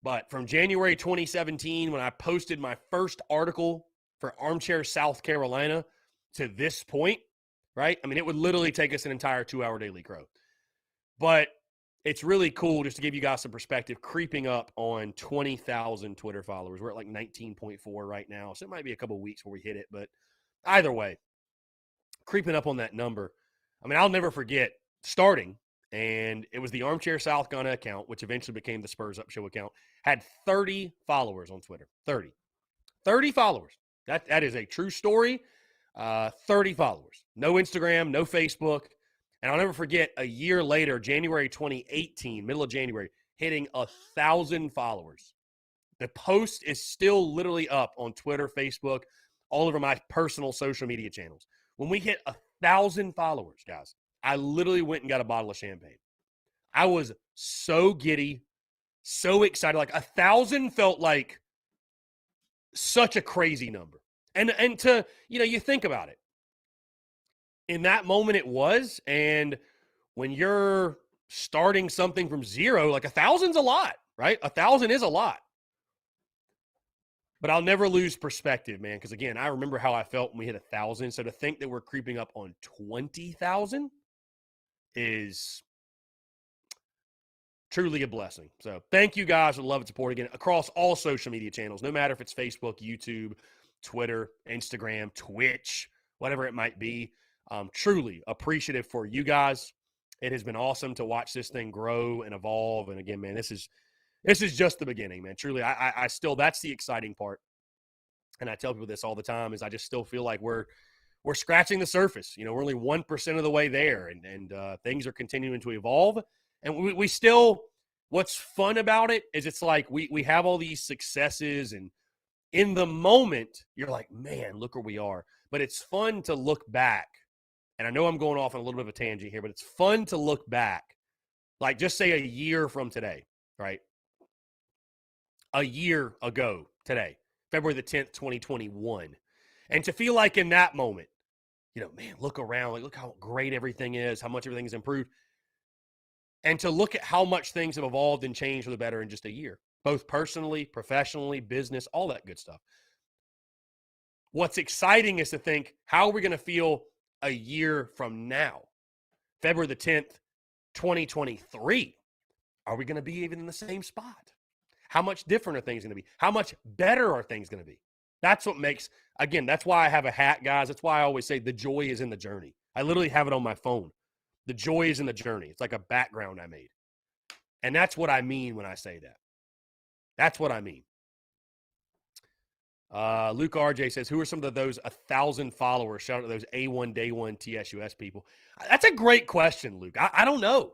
But from January 2017, when I posted my first article for Armchair South Carolina to this point, right? I mean, it would literally take us an entire 2-hour daily crow. But it's really cool, just to give you guys some perspective, creeping up on 20,000 Twitter followers. We're at like 19.4 right now, so it might be a couple of weeks before we hit it. But either way, creeping up on that number. I mean, I'll never forget starting, and it was the Armchair South Ghana account, which eventually became the Spurs Up Show account, had 30 followers on Twitter. 30 followers. That is a true story. 30 followers. No Instagram, no Facebook. And I'll never forget, a year later, January 2018, middle of January, hitting 1,000 followers. The post is still literally up on Twitter, Facebook, all over my personal social media channels. When we hit 1,000 followers, guys, I literally went and got a bottle of champagne. I was so giddy, so excited. Like 1,000 felt like such a crazy number. And to, you think about it. In that moment it was, and when you're starting something from zero, like 1,000's a lot, right? 1,000 is a lot. But I'll never lose perspective, man, because again, I remember how I felt when we hit 1,000. So to think that we're creeping up on 20,000 is truly a blessing. So thank you guys for the love and support again across all social media channels, no matter if it's Facebook, YouTube, Twitter, Instagram, Twitch, whatever it might be. Truly appreciative for you guys. It has been awesome to watch this thing grow and evolve. And again, man, this is just the beginning, man. Truly, I still, that's the exciting part. And I tell people this all the time, is I just still feel like we're scratching the surface. We're only 1% of the way there, and things are continuing to evolve. And we still, what's fun about it is it's like we have all these successes, and in the moment, you're like, man, look where we are. But it's fun to look back. And I know I'm going off on a little bit of a tangent here, but it's fun to look back. Like just say a year from today, right? A year ago today, February the 10th, 2021. And to feel like in that moment, man, look around, like look how great everything is, how much everything has improved. And to look at how much things have evolved and changed for the better in just a year, both personally, professionally, business, all that good stuff. What's exciting is to think, how are we going to feel a year from now? February the 10th, 2023. Are we going to be even in the same spot? How much different are things going to be? How much better are things going to be? That's what makes, again, that's why I have a hat, guys. That's why I always say the joy is in the journey. I literally have it on my phone. The joy is in the journey. It's like a background I made. And that's what I mean when I say that. That's what I mean. Luke RJ says, who are some of those 1,000 followers? Shout out to those A1 Day 1 TSUS people. That's a great question, Luke. I don't know.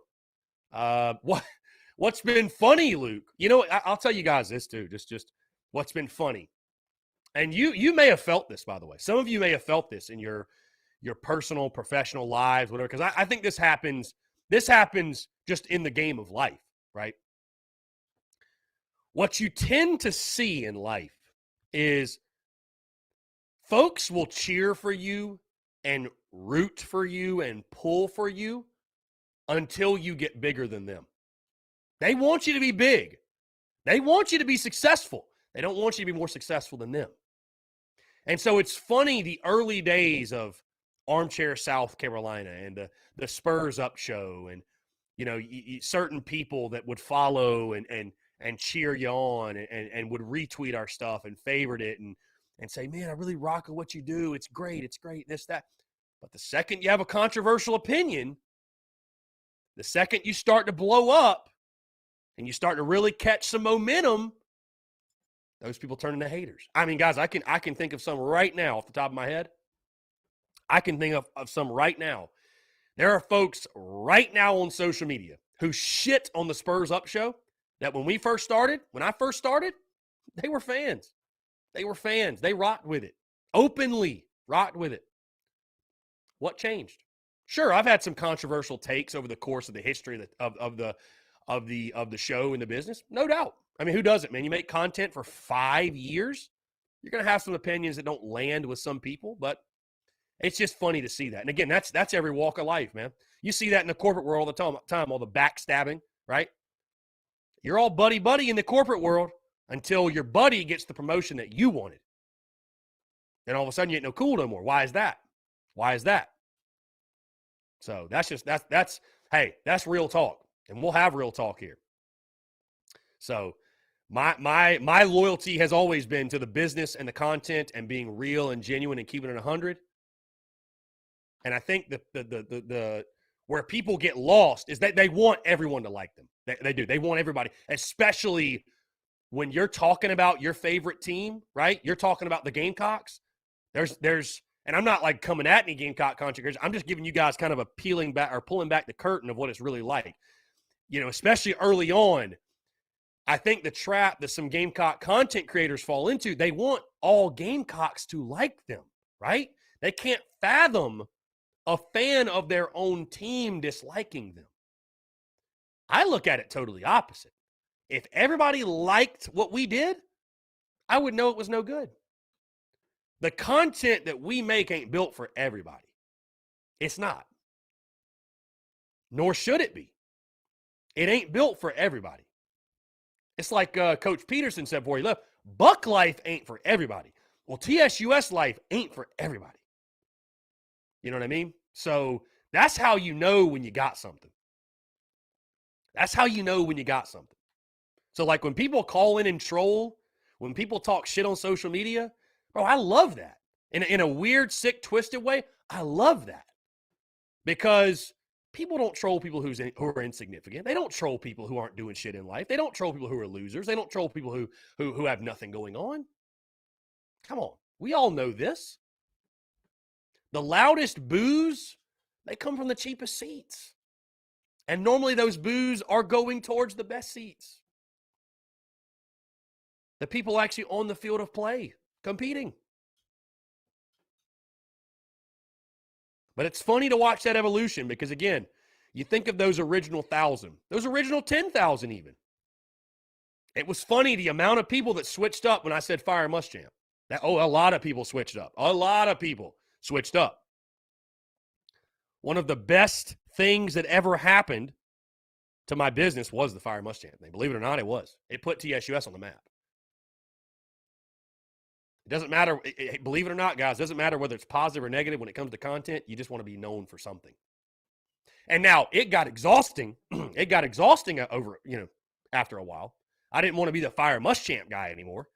What's been funny, Luke? I'll tell you guys this too. Just what's been funny. And you may have felt this, by the way. Some of you may have felt this in your personal, professional lives, whatever. Because I think this happens just in the game of life, right? What you tend to see in life is folks will cheer for you and root for you and pull for you until you get bigger than them. They want you to be big. They want you to be successful. They don't want you to be more successful than them. And so it's funny, the early days of Armchair South Carolina and the Spurs Up show, and certain people that would follow and cheer you on and would retweet our stuff and favorite it and say, man, I really rock what you do. It's great, this, that. But the second you have a controversial opinion, the second you start to blow up and you start to really catch some momentum, those people turn into haters. I mean, guys, I can think of some right now off the top of my head. I can think of some right now. There are folks right now on social media who shit on the Spurs Up show that when I first started, they were fans. They were fans. They rocked with it. Openly rocked with it. What changed? Sure, I've had some controversial takes over the course of the history of the show and the business. No doubt. I mean, who doesn't, man? You make content for 5 years, you're going to have some opinions that don't land with some people, but it's just funny to see that. And again, that's every walk of life, man. You see that in the corporate world all the time, all the backstabbing, right? You're all buddy-buddy in the corporate world until your buddy gets the promotion that you wanted. Then all of a sudden you ain't no cool no more. Why is that? So that's real talk. And we'll have real talk here. So my loyalty has always been to the business and the content and being real and genuine and keeping it 100. And I think the where people get lost is that they want everyone to like them. They do. They want everybody, especially when you're talking about your favorite team, right? You're talking about the Gamecocks. There's, and I'm not like coming at any Gamecock controversy. I'm just giving you guys kind of a pulling back the curtain of what it's really like. Especially early on, I think the trap that some Gamecock content creators fall into, they want all Gamecocks to like them, right? They can't fathom a fan of their own team disliking them. I look at it totally opposite. If everybody liked what we did, I would know it was no good. The content that we make ain't built for everybody. It's not. Nor should it be. It ain't built for everybody. It's like Coach Peterson said before he left, Buck life ain't for everybody. Well, TSUS life ain't for everybody. You know what I mean? So that's how you know when you got something. That's how you know when you got something. So like when people call in and troll, when people talk shit on social media, bro, I love that. In a weird, sick, twisted way, I love that. Because people don't troll people who are insignificant. They don't troll people who aren't doing shit in life. They don't troll people who are losers. They don't troll people who have nothing going on. Come on. We all know this. The loudest boos, they come from the cheapest seats. And normally those boos are going towards the best seats. The people actually on the field of play, competing. But it's funny to watch that evolution because, again, you think of those original 1,000, those original 10,000 even. It was funny the amount of people that switched up when I said Fire Muschamp. A lot of people switched up. A lot of people switched up. One of the best things that ever happened to my business was the Fire Muschamp thing. Believe it or not, it was. It put TSUS on the map. It doesn't matter, believe it or not, guys, it doesn't matter whether it's positive or negative when it comes to content. You just want to be known for something. And now it got exhausting. It got exhausting over, after a while. I didn't want to be the Fire Muschamp guy anymore.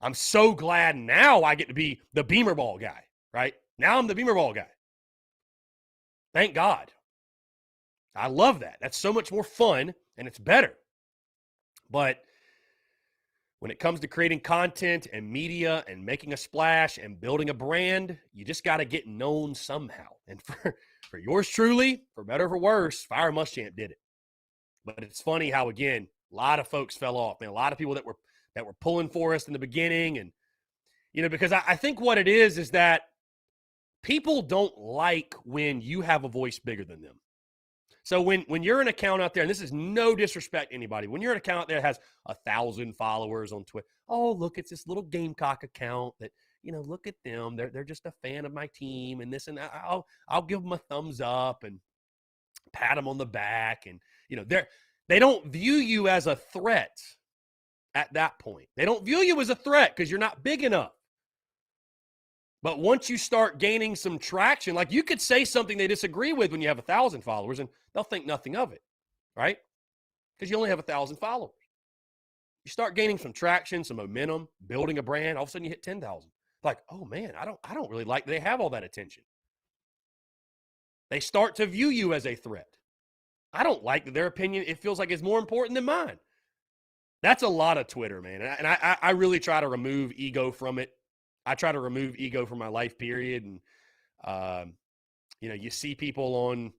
I'm so glad now I get to be the Beamer Ball guy, right? Now I'm the Beamer Ball guy. Thank God. I love that. That's so much more fun and it's better. But when it comes to creating content and media and making a splash and building a brand, you just got to get known somehow. And for yours truly, for better or for worse, Fire Muschamp did it. But it's funny how, again, a lot of folks fell off. Man, a lot of people that were pulling for us in the beginning. And, because I think what it is that people don't like when you have a voice bigger than them. So when you're an account out there, and this is no disrespect to anybody, when you're an account out there that has 1,000 followers on Twitter, oh, look, it's this little Gamecock account that, look at them. They're just a fan of my team and this and that. I'll give them a thumbs up and pat them on the back. And, they don't view you as a threat at that point. They don't view you as a threat because you're not big enough. But once you start gaining some traction, like you could say something they disagree with when you have 1,000 followers and they'll think nothing of it, right? Because you only have 1,000 followers. You start gaining some traction, some momentum, building a brand, all of a sudden you hit 10,000. Like, oh man, I don't really like they have all that attention. They start to view you as a threat. I don't like that their opinion, it feels like it's more important than mine. That's a lot of Twitter, man. And I really try to remove ego from it. I try to remove ego from my life, period. And, you see people on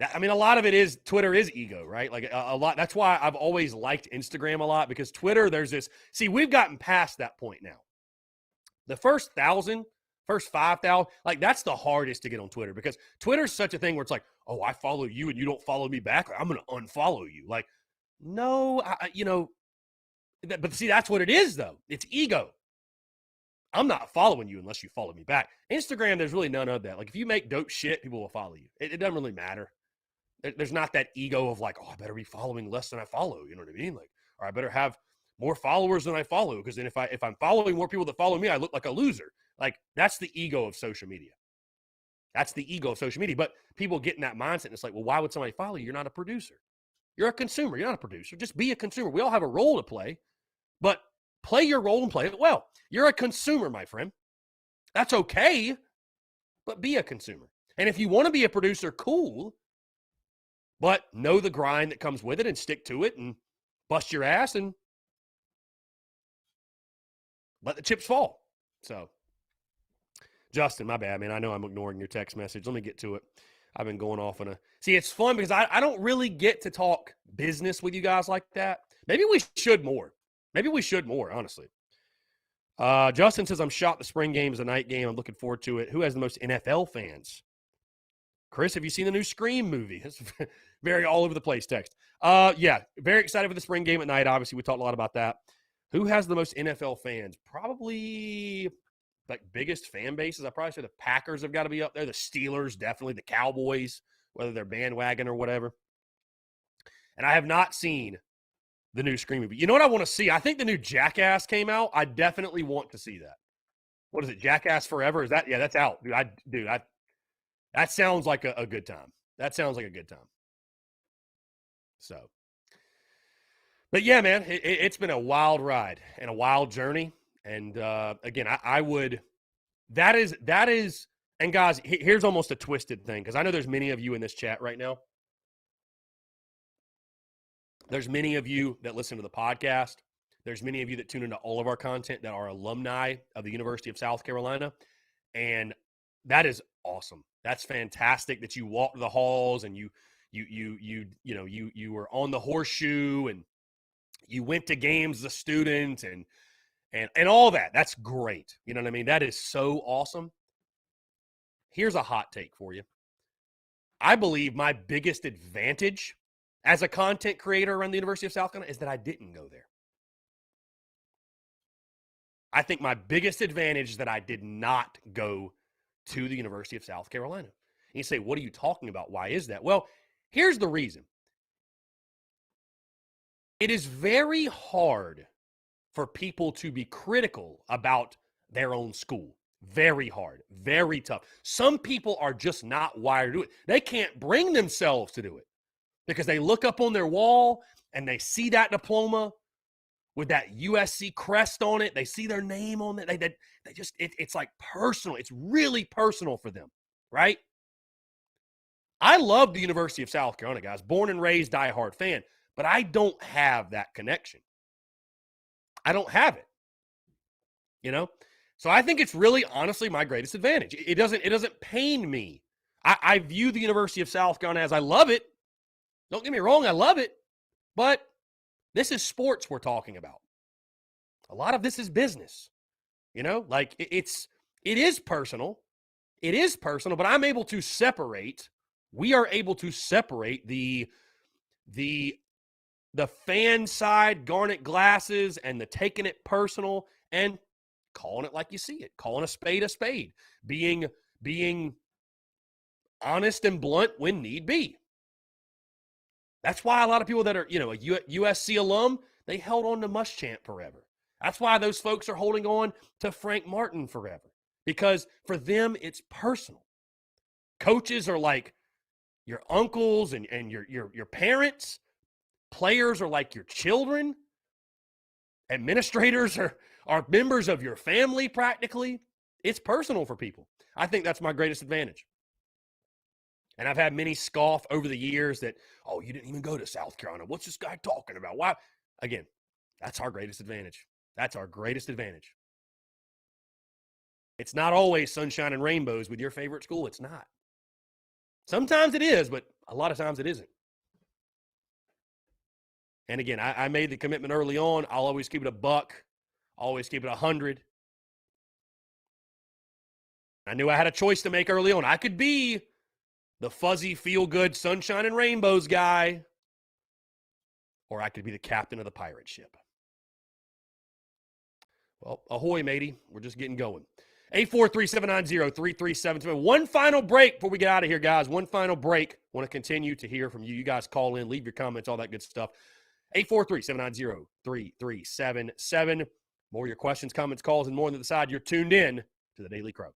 that. I mean, a lot of it is Twitter is ego, right? Like a lot. That's why I've always liked Instagram a lot because Twitter, there's this, we've gotten past that point now. The first 1,000, first 5,000, like that's the hardest to get on Twitter because Twitter's such a thing where it's like, oh, I follow you and you don't follow me back. I'm going to unfollow you. Like, no, but see, that's what it is though. It's ego. I'm not following you unless you follow me back. Instagram, there's really none of that. Like if you make dope shit, people will follow you. It doesn't really matter. There's not that ego of like, oh, I better be following less than I follow. You know what I mean? Like, or I better have more followers than I follow because then if I'm following more people that follow me, I look like a loser. Like that's the ego of social media. That's the ego of social media. But people get in that mindset and it's like, well, why would somebody follow you? You're not a producer. You're a consumer. You're not a producer. Just be a consumer. We all have a role to play, but play your role and play it well. You're a consumer, my friend. That's okay, but be a consumer. And if you want to be a producer, cool, but know the grind that comes with it and stick to it and bust your ass and let the chips fall. So, Justin, my bad, man. I know I'm ignoring your text message. Let me get to it. I've been going off on a – see, it's fun because I don't really get to talk business with you guys like that. Maybe we should more. Maybe we should more, honestly. Justin says, I'm shocked the spring game is a night game. I'm looking forward to it. Who has the most NFL fans? Chris, have you seen the new Scream movie? It's very all over the place text. Yeah, very excited for the spring game at night. Obviously, we talked a lot about that. Who has the most NFL fans? Probably like biggest fan bases. I probably say the Packers have got to be up there. The Steelers, definitely. The Cowboys, whether they're bandwagon or whatever. And I have not seen the new Scream movie. You know what I want to see? I think the new Jackass came out. I definitely want to see that. What is it? Jackass Forever? Is that? Yeah, that's out. Dude, that sounds like a good time. That sounds like a good time. So, but yeah, man, it's been a wild ride and a wild journey. And again, I would, that is, and guys, here's almost a twisted thing, because I know there's many of you in this chat right now. There's many of you that listen to the podcast. There's many of you that tune into all of our content that are alumni of the University of South Carolina. And that is awesome. That's fantastic that you walked the halls and you were on the horseshoe and you went to games as a student and all that. That's great. You know what I mean? That is so awesome. Here's a hot take for you. I believe my biggest advantage as a content creator around the University of South Carolina is that I didn't go there. I think my biggest advantage is that I did not go to the University of South Carolina. And you say, what are you talking about? Why is that? Well, here's the reason. It is very hard for people to be critical about their own school. Very hard, very tough. Some people are just not wired to do it. They can't bring themselves to do it because they look up on their wall and they see that diploma with that USC crest on it. They see their name on it. They just, it's like personal. It's really personal for them, right? I love the University of South Carolina, guys. Born and raised, diehard fan, but I don't have that connection. I don't have it, you know? So I think it's really, honestly, my greatest advantage. It doesn't pain me. I view the University of South Carolina as I love it. Don't get me wrong, I love it, but this is sports we're talking about. A lot of this is business, you know, like it is personal. It is personal, but I'm able to separate. We are able to separate the fan side, garnet glasses, and the taking it personal and calling it like you see it, calling a spade, being honest and blunt when need be. That's why a lot of people that are, you know, a USC alum, they held on to Muschamp forever. That's why those folks are holding on to Frank Martin forever, because for them, it's personal. Coaches are like your uncles and your parents. Players are like your children. Administrators are members of your family practically. It's personal for people. I think that's my greatest advantage. And I've had many scoff over the years that, oh, you didn't even go to South Carolina. What's this guy talking about? Why? Again, that's our greatest advantage. That's our greatest advantage. It's not always sunshine and rainbows with your favorite school. It's not. Sometimes it is, but a lot of times it isn't. And again, I made the commitment early on. I'll always keep it a buck. I'll always keep it 100. I knew I had a choice to make early on. I could be the fuzzy, feel-good, sunshine and rainbows guy, or I could be the captain of the pirate ship. Well, ahoy, matey. We're just getting going. 843-790-3377. One final break before we get out of here, guys. One final break. Want to continue to hear from you. You guys call in, leave your comments, all that good stuff. 843-790-3377. More of your questions, comments, calls, and more on the side. You're tuned in to the Daily Crow.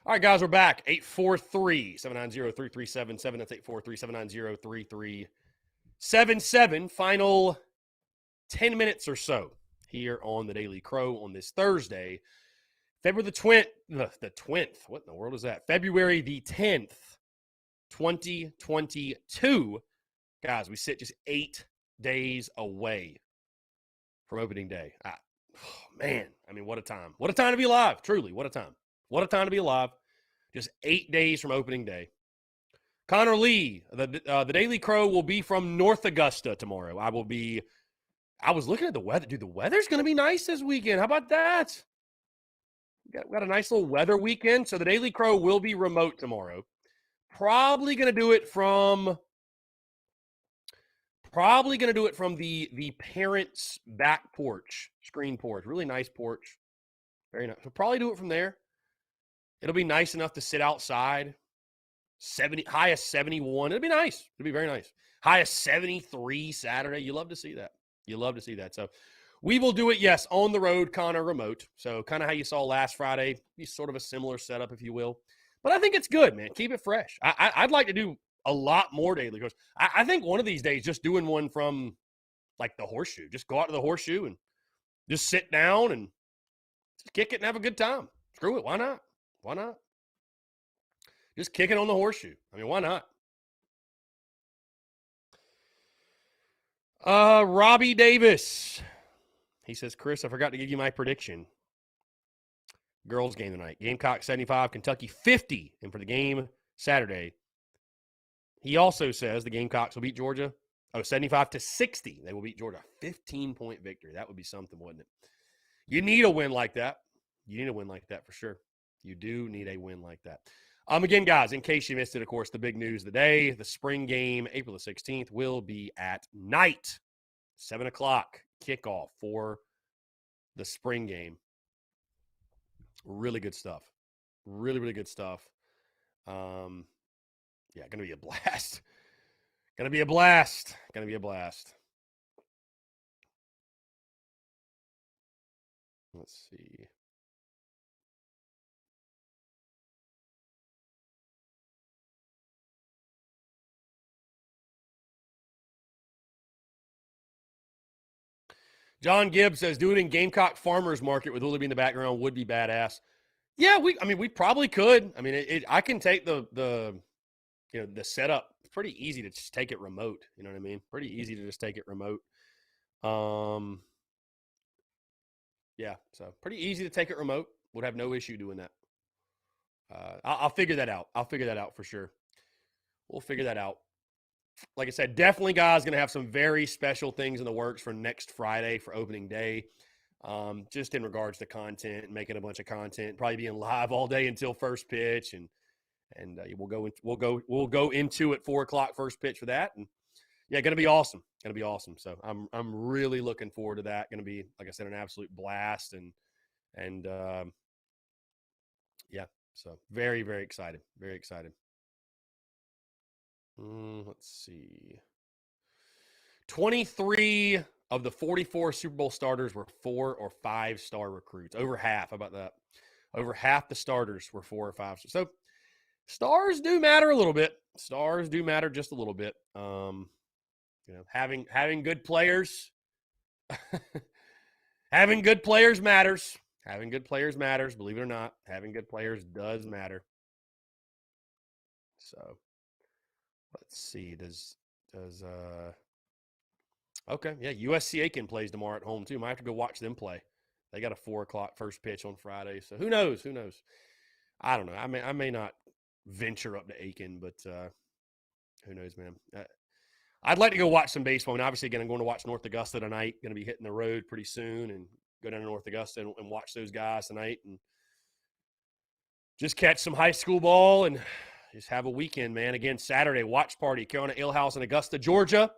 All right, guys, we're back. 843-790-3377. That's 843-790-3377. Final 10 minutes or so here on the Daily Crow on this Thursday, February the 20th. The 20th. What in the world is that? February the 10th, 2022. Guys, we sit just 8 days away from opening day. Man, I mean, what a time. What a time to be alive. Truly, what a time. What a time to be alive. Just 8 days from opening day. Connor Lee, the Daily Crow will be from North Augusta tomorrow. I was looking at the weather. Dude, the weather's going to be nice this weekend. How about that? We got a nice little weather weekend. So the Daily Crow will be remote tomorrow. Probably going to do it from the parents' back porch, screen porch. Really nice porch. Very nice. We'll probably do it from there. It'll be nice enough to sit outside. High of 71. It'll be nice. It'll be very nice. High of 73 Saturday. You love to see that. You love to see that. So we will do it, yes, on the road, Connor, remote. So kind of how you saw last Friday. Be sort of a similar setup, if you will. But I think it's good, man. Keep it fresh. I'd like to do a lot more daily goes. I think one of these days, just doing one from like the Horseshoe. Just go out to the Horseshoe and just sit down and just kick it and have a good time. Screw it. Why not? Why not? Just kick it on the Horseshoe. I mean, why not? Robbie Davis. He says, Chris, I forgot to give you my prediction. Girls game tonight. Gamecock 75, Kentucky 50. And for the game Saturday, he also says the Gamecocks will beat Georgia. 75-60. They will beat Georgia. 15-point victory. That would be something, wouldn't it? You need a win like that. You need a win like that for sure. You do need a win like that. Again, guys, in case you missed it, of course, the big news of the day, the spring game, April the 16th, will be at night. 7 o'clock kickoff for the spring game. Really good stuff. Really, really good stuff. Yeah, going to be a blast. Going to be a blast. Going to be a blast. Let's see. John Gibbs says, do it in Gamecock Farmers Market with Willoughby in the background would be badass. Yeah, we probably could. I mean, I can take the setup. It's pretty easy to just take it remote. You know what I mean? Pretty easy to just take it remote. Yeah, so pretty easy to take it remote. Would have no issue doing that. I'll figure that out. I'll figure that out for sure. We'll figure that out. Like I said, definitely, guys, going to have some very special things in the works for next Friday for opening day. Just in regards to content, making a bunch of content, probably being live all day until first pitch, and we'll go into at 4 o'clock first pitch for that, and yeah, going to be awesome. Going to be awesome. So I'm really looking forward to that. Going to be, like I said, an absolute blast, and yeah, so very, very excited. Very excited. Let's see. 23 of the 44 Super Bowl starters were 4 or 5 star recruits. Over half. How about that? Over half the starters were 4 or 5. So stars do matter a little bit. Stars do matter just a little bit. Having good players, having good players matters. Having good players matters. Believe it or not, having good players does matter. So let's see. Okay, yeah, USC Aiken plays tomorrow at home too. Might have to go watch them play. They got a 4 o'clock first pitch on Friday, so who knows? Who knows? I don't know. I may not venture up to Aiken, but who knows, man? I'd like to go watch some baseball. And obviously, again, I'm going to watch North Augusta tonight. Going to be hitting the road pretty soon and go down to North Augusta and watch those guys tonight and just catch some high school ball and just have a weekend, man. Again, Saturday, watch party, Kona Ale House in Augusta, Georgia.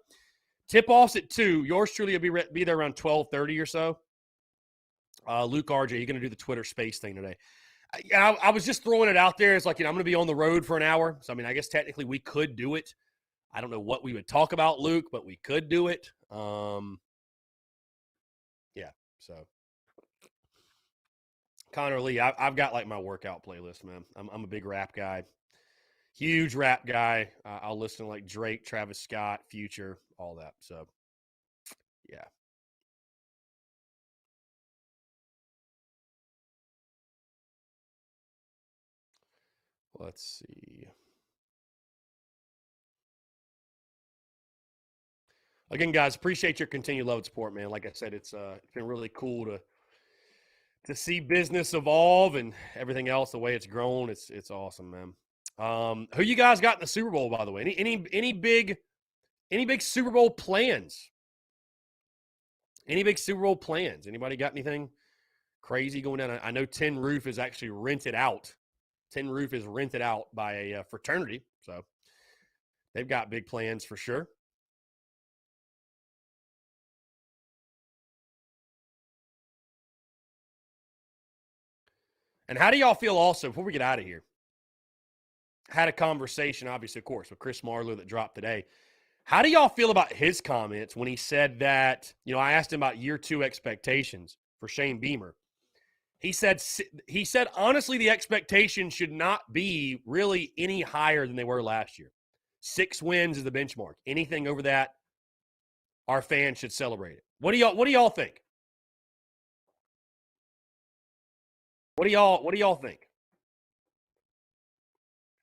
Tip-offs at 2. Yours truly will be there around 12:30 or so. Luke RJ, you're going to do the Twitter space thing today. I was just throwing it out there. It's like, I'm going to be on the road for an hour. So, I mean, I guess technically we could do it. I don't know what we would talk about, Luke, but we could do it. Yeah, so. Connor Lee, I've got like my workout playlist, man. I'm a big rap guy, huge rap guy. I'll listen to like Drake, Travis Scott, Future, all that. So, yeah. Let's see. Again, guys, appreciate your continued love and support, man. Like I said, it's been really cool to see business evolve and everything else, the way it's grown. It's awesome, man. Who you guys got in the Super Bowl, by the way? Any big Super Bowl plans? Any big Super Bowl plans? Anybody got anything crazy going on? I know Tin Roof is actually rented out. Tin Roof is rented out by a fraternity, so they've got big plans for sure. And how do y'all feel also, before we get out of here, had a conversation, obviously, of course, with Chris Marlowe that dropped today. How do y'all feel about his comments when he said that, I asked him about year 2 expectations for Shane Beamer. He said, honestly, the expectation should not be really any higher than they were last year. 6 wins is the benchmark. Anything over that, our fans should celebrate it. What do y'all think? What do y'all think?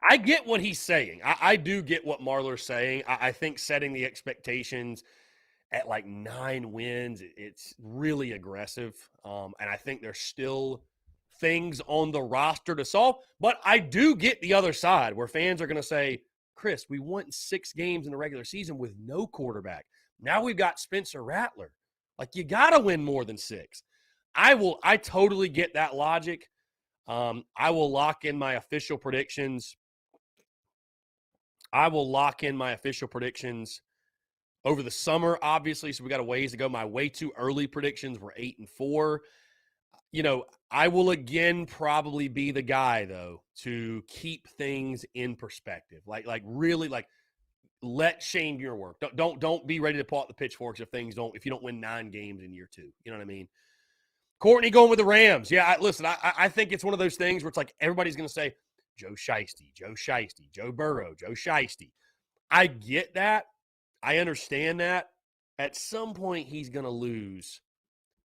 I get what he's saying. I do get what Marler's saying. I think setting the expectations at like 9 wins, it's really aggressive. And I think there's still things on the roster to solve. But I do get the other side where fans are going to say, Chris, we won 6 games in the regular season with no quarterback. Now we've got Spencer Rattler. Like, you got to win more than 6. I totally get that logic. I will lock in my official predictions. Over the summer, obviously, so we got a ways to go. My way too early predictions were 8-4. I will again probably be the guy, though, to keep things in perspective. Like really, let Shane Beamer work. Don't be ready to pull out the pitchforks if you don't win 9 games in year 2. You know what I mean? Courtney going with the Rams. Yeah, I think it's one of those things where it's like everybody's going to say, Joe Shiesty, Joe Burrow, Joe Shiesty. I get that. I understand that. At some point, he's going to lose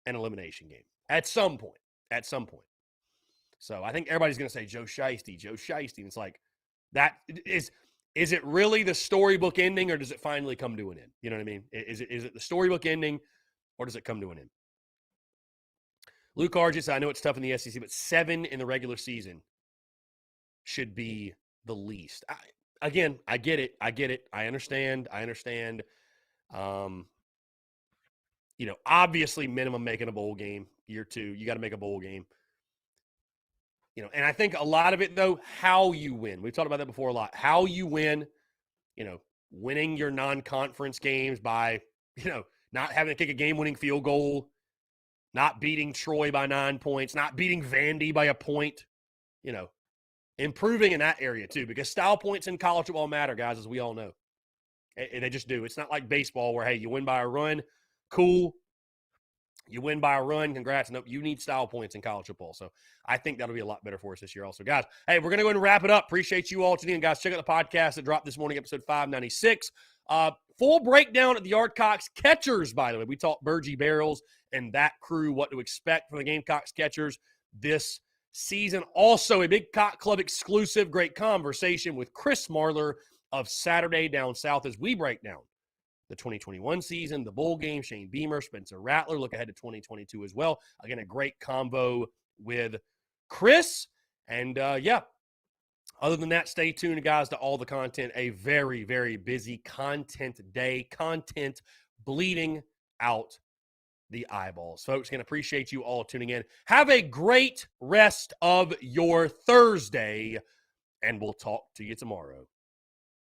an elimination game. At some point. So I think everybody's going to say Joe Shiesty. And it's like, that is it really the storybook ending, or does it finally come to an end? You know what I mean? Is it the storybook ending, or does it come to an end? Luke Argis, I know it's tough in the SEC, but 7 in the regular season should be the least. I get it. I understand. Obviously minimum making a bowl game. Year 2, you got to make a bowl game. And I think a lot of it, though, how you win. We've talked about that before a lot. How you win, winning your non-conference games by, not having to kick a game-winning field goal, not beating Troy by 9 points, not beating Vandy by a point, improving in that area too, because style points in college football matter, guys, as we all know. They just do. It's not like baseball where, hey, you win by a run, cool. You win by a run, congrats. Nope, you need style points in college football. So I think that'll be a lot better for us this year also. Guys, hey, we're going to go ahead and wrap it up. Appreciate you all tuning in, guys. Check out the podcast that dropped this morning, episode 596. Full breakdown at the Yardcocks catchers, by the way. We talked Burgee Barrels and that crew, what to expect from the Gamecocks catchers this season. Also, a Big Cock Club exclusive, great conversation with Chris Marler of Saturday Down South as we break down the 2021 season, the bowl game, Shane Beamer, Spencer Rattler, look ahead to 2022 as well. Again, a great convo with Chris. And, other than that, stay tuned, guys, to all the content. A very, very busy content day. Content bleeding out the eyeballs. Folks, can appreciate you all tuning in. Have a great rest of your Thursday, and we'll talk to you tomorrow.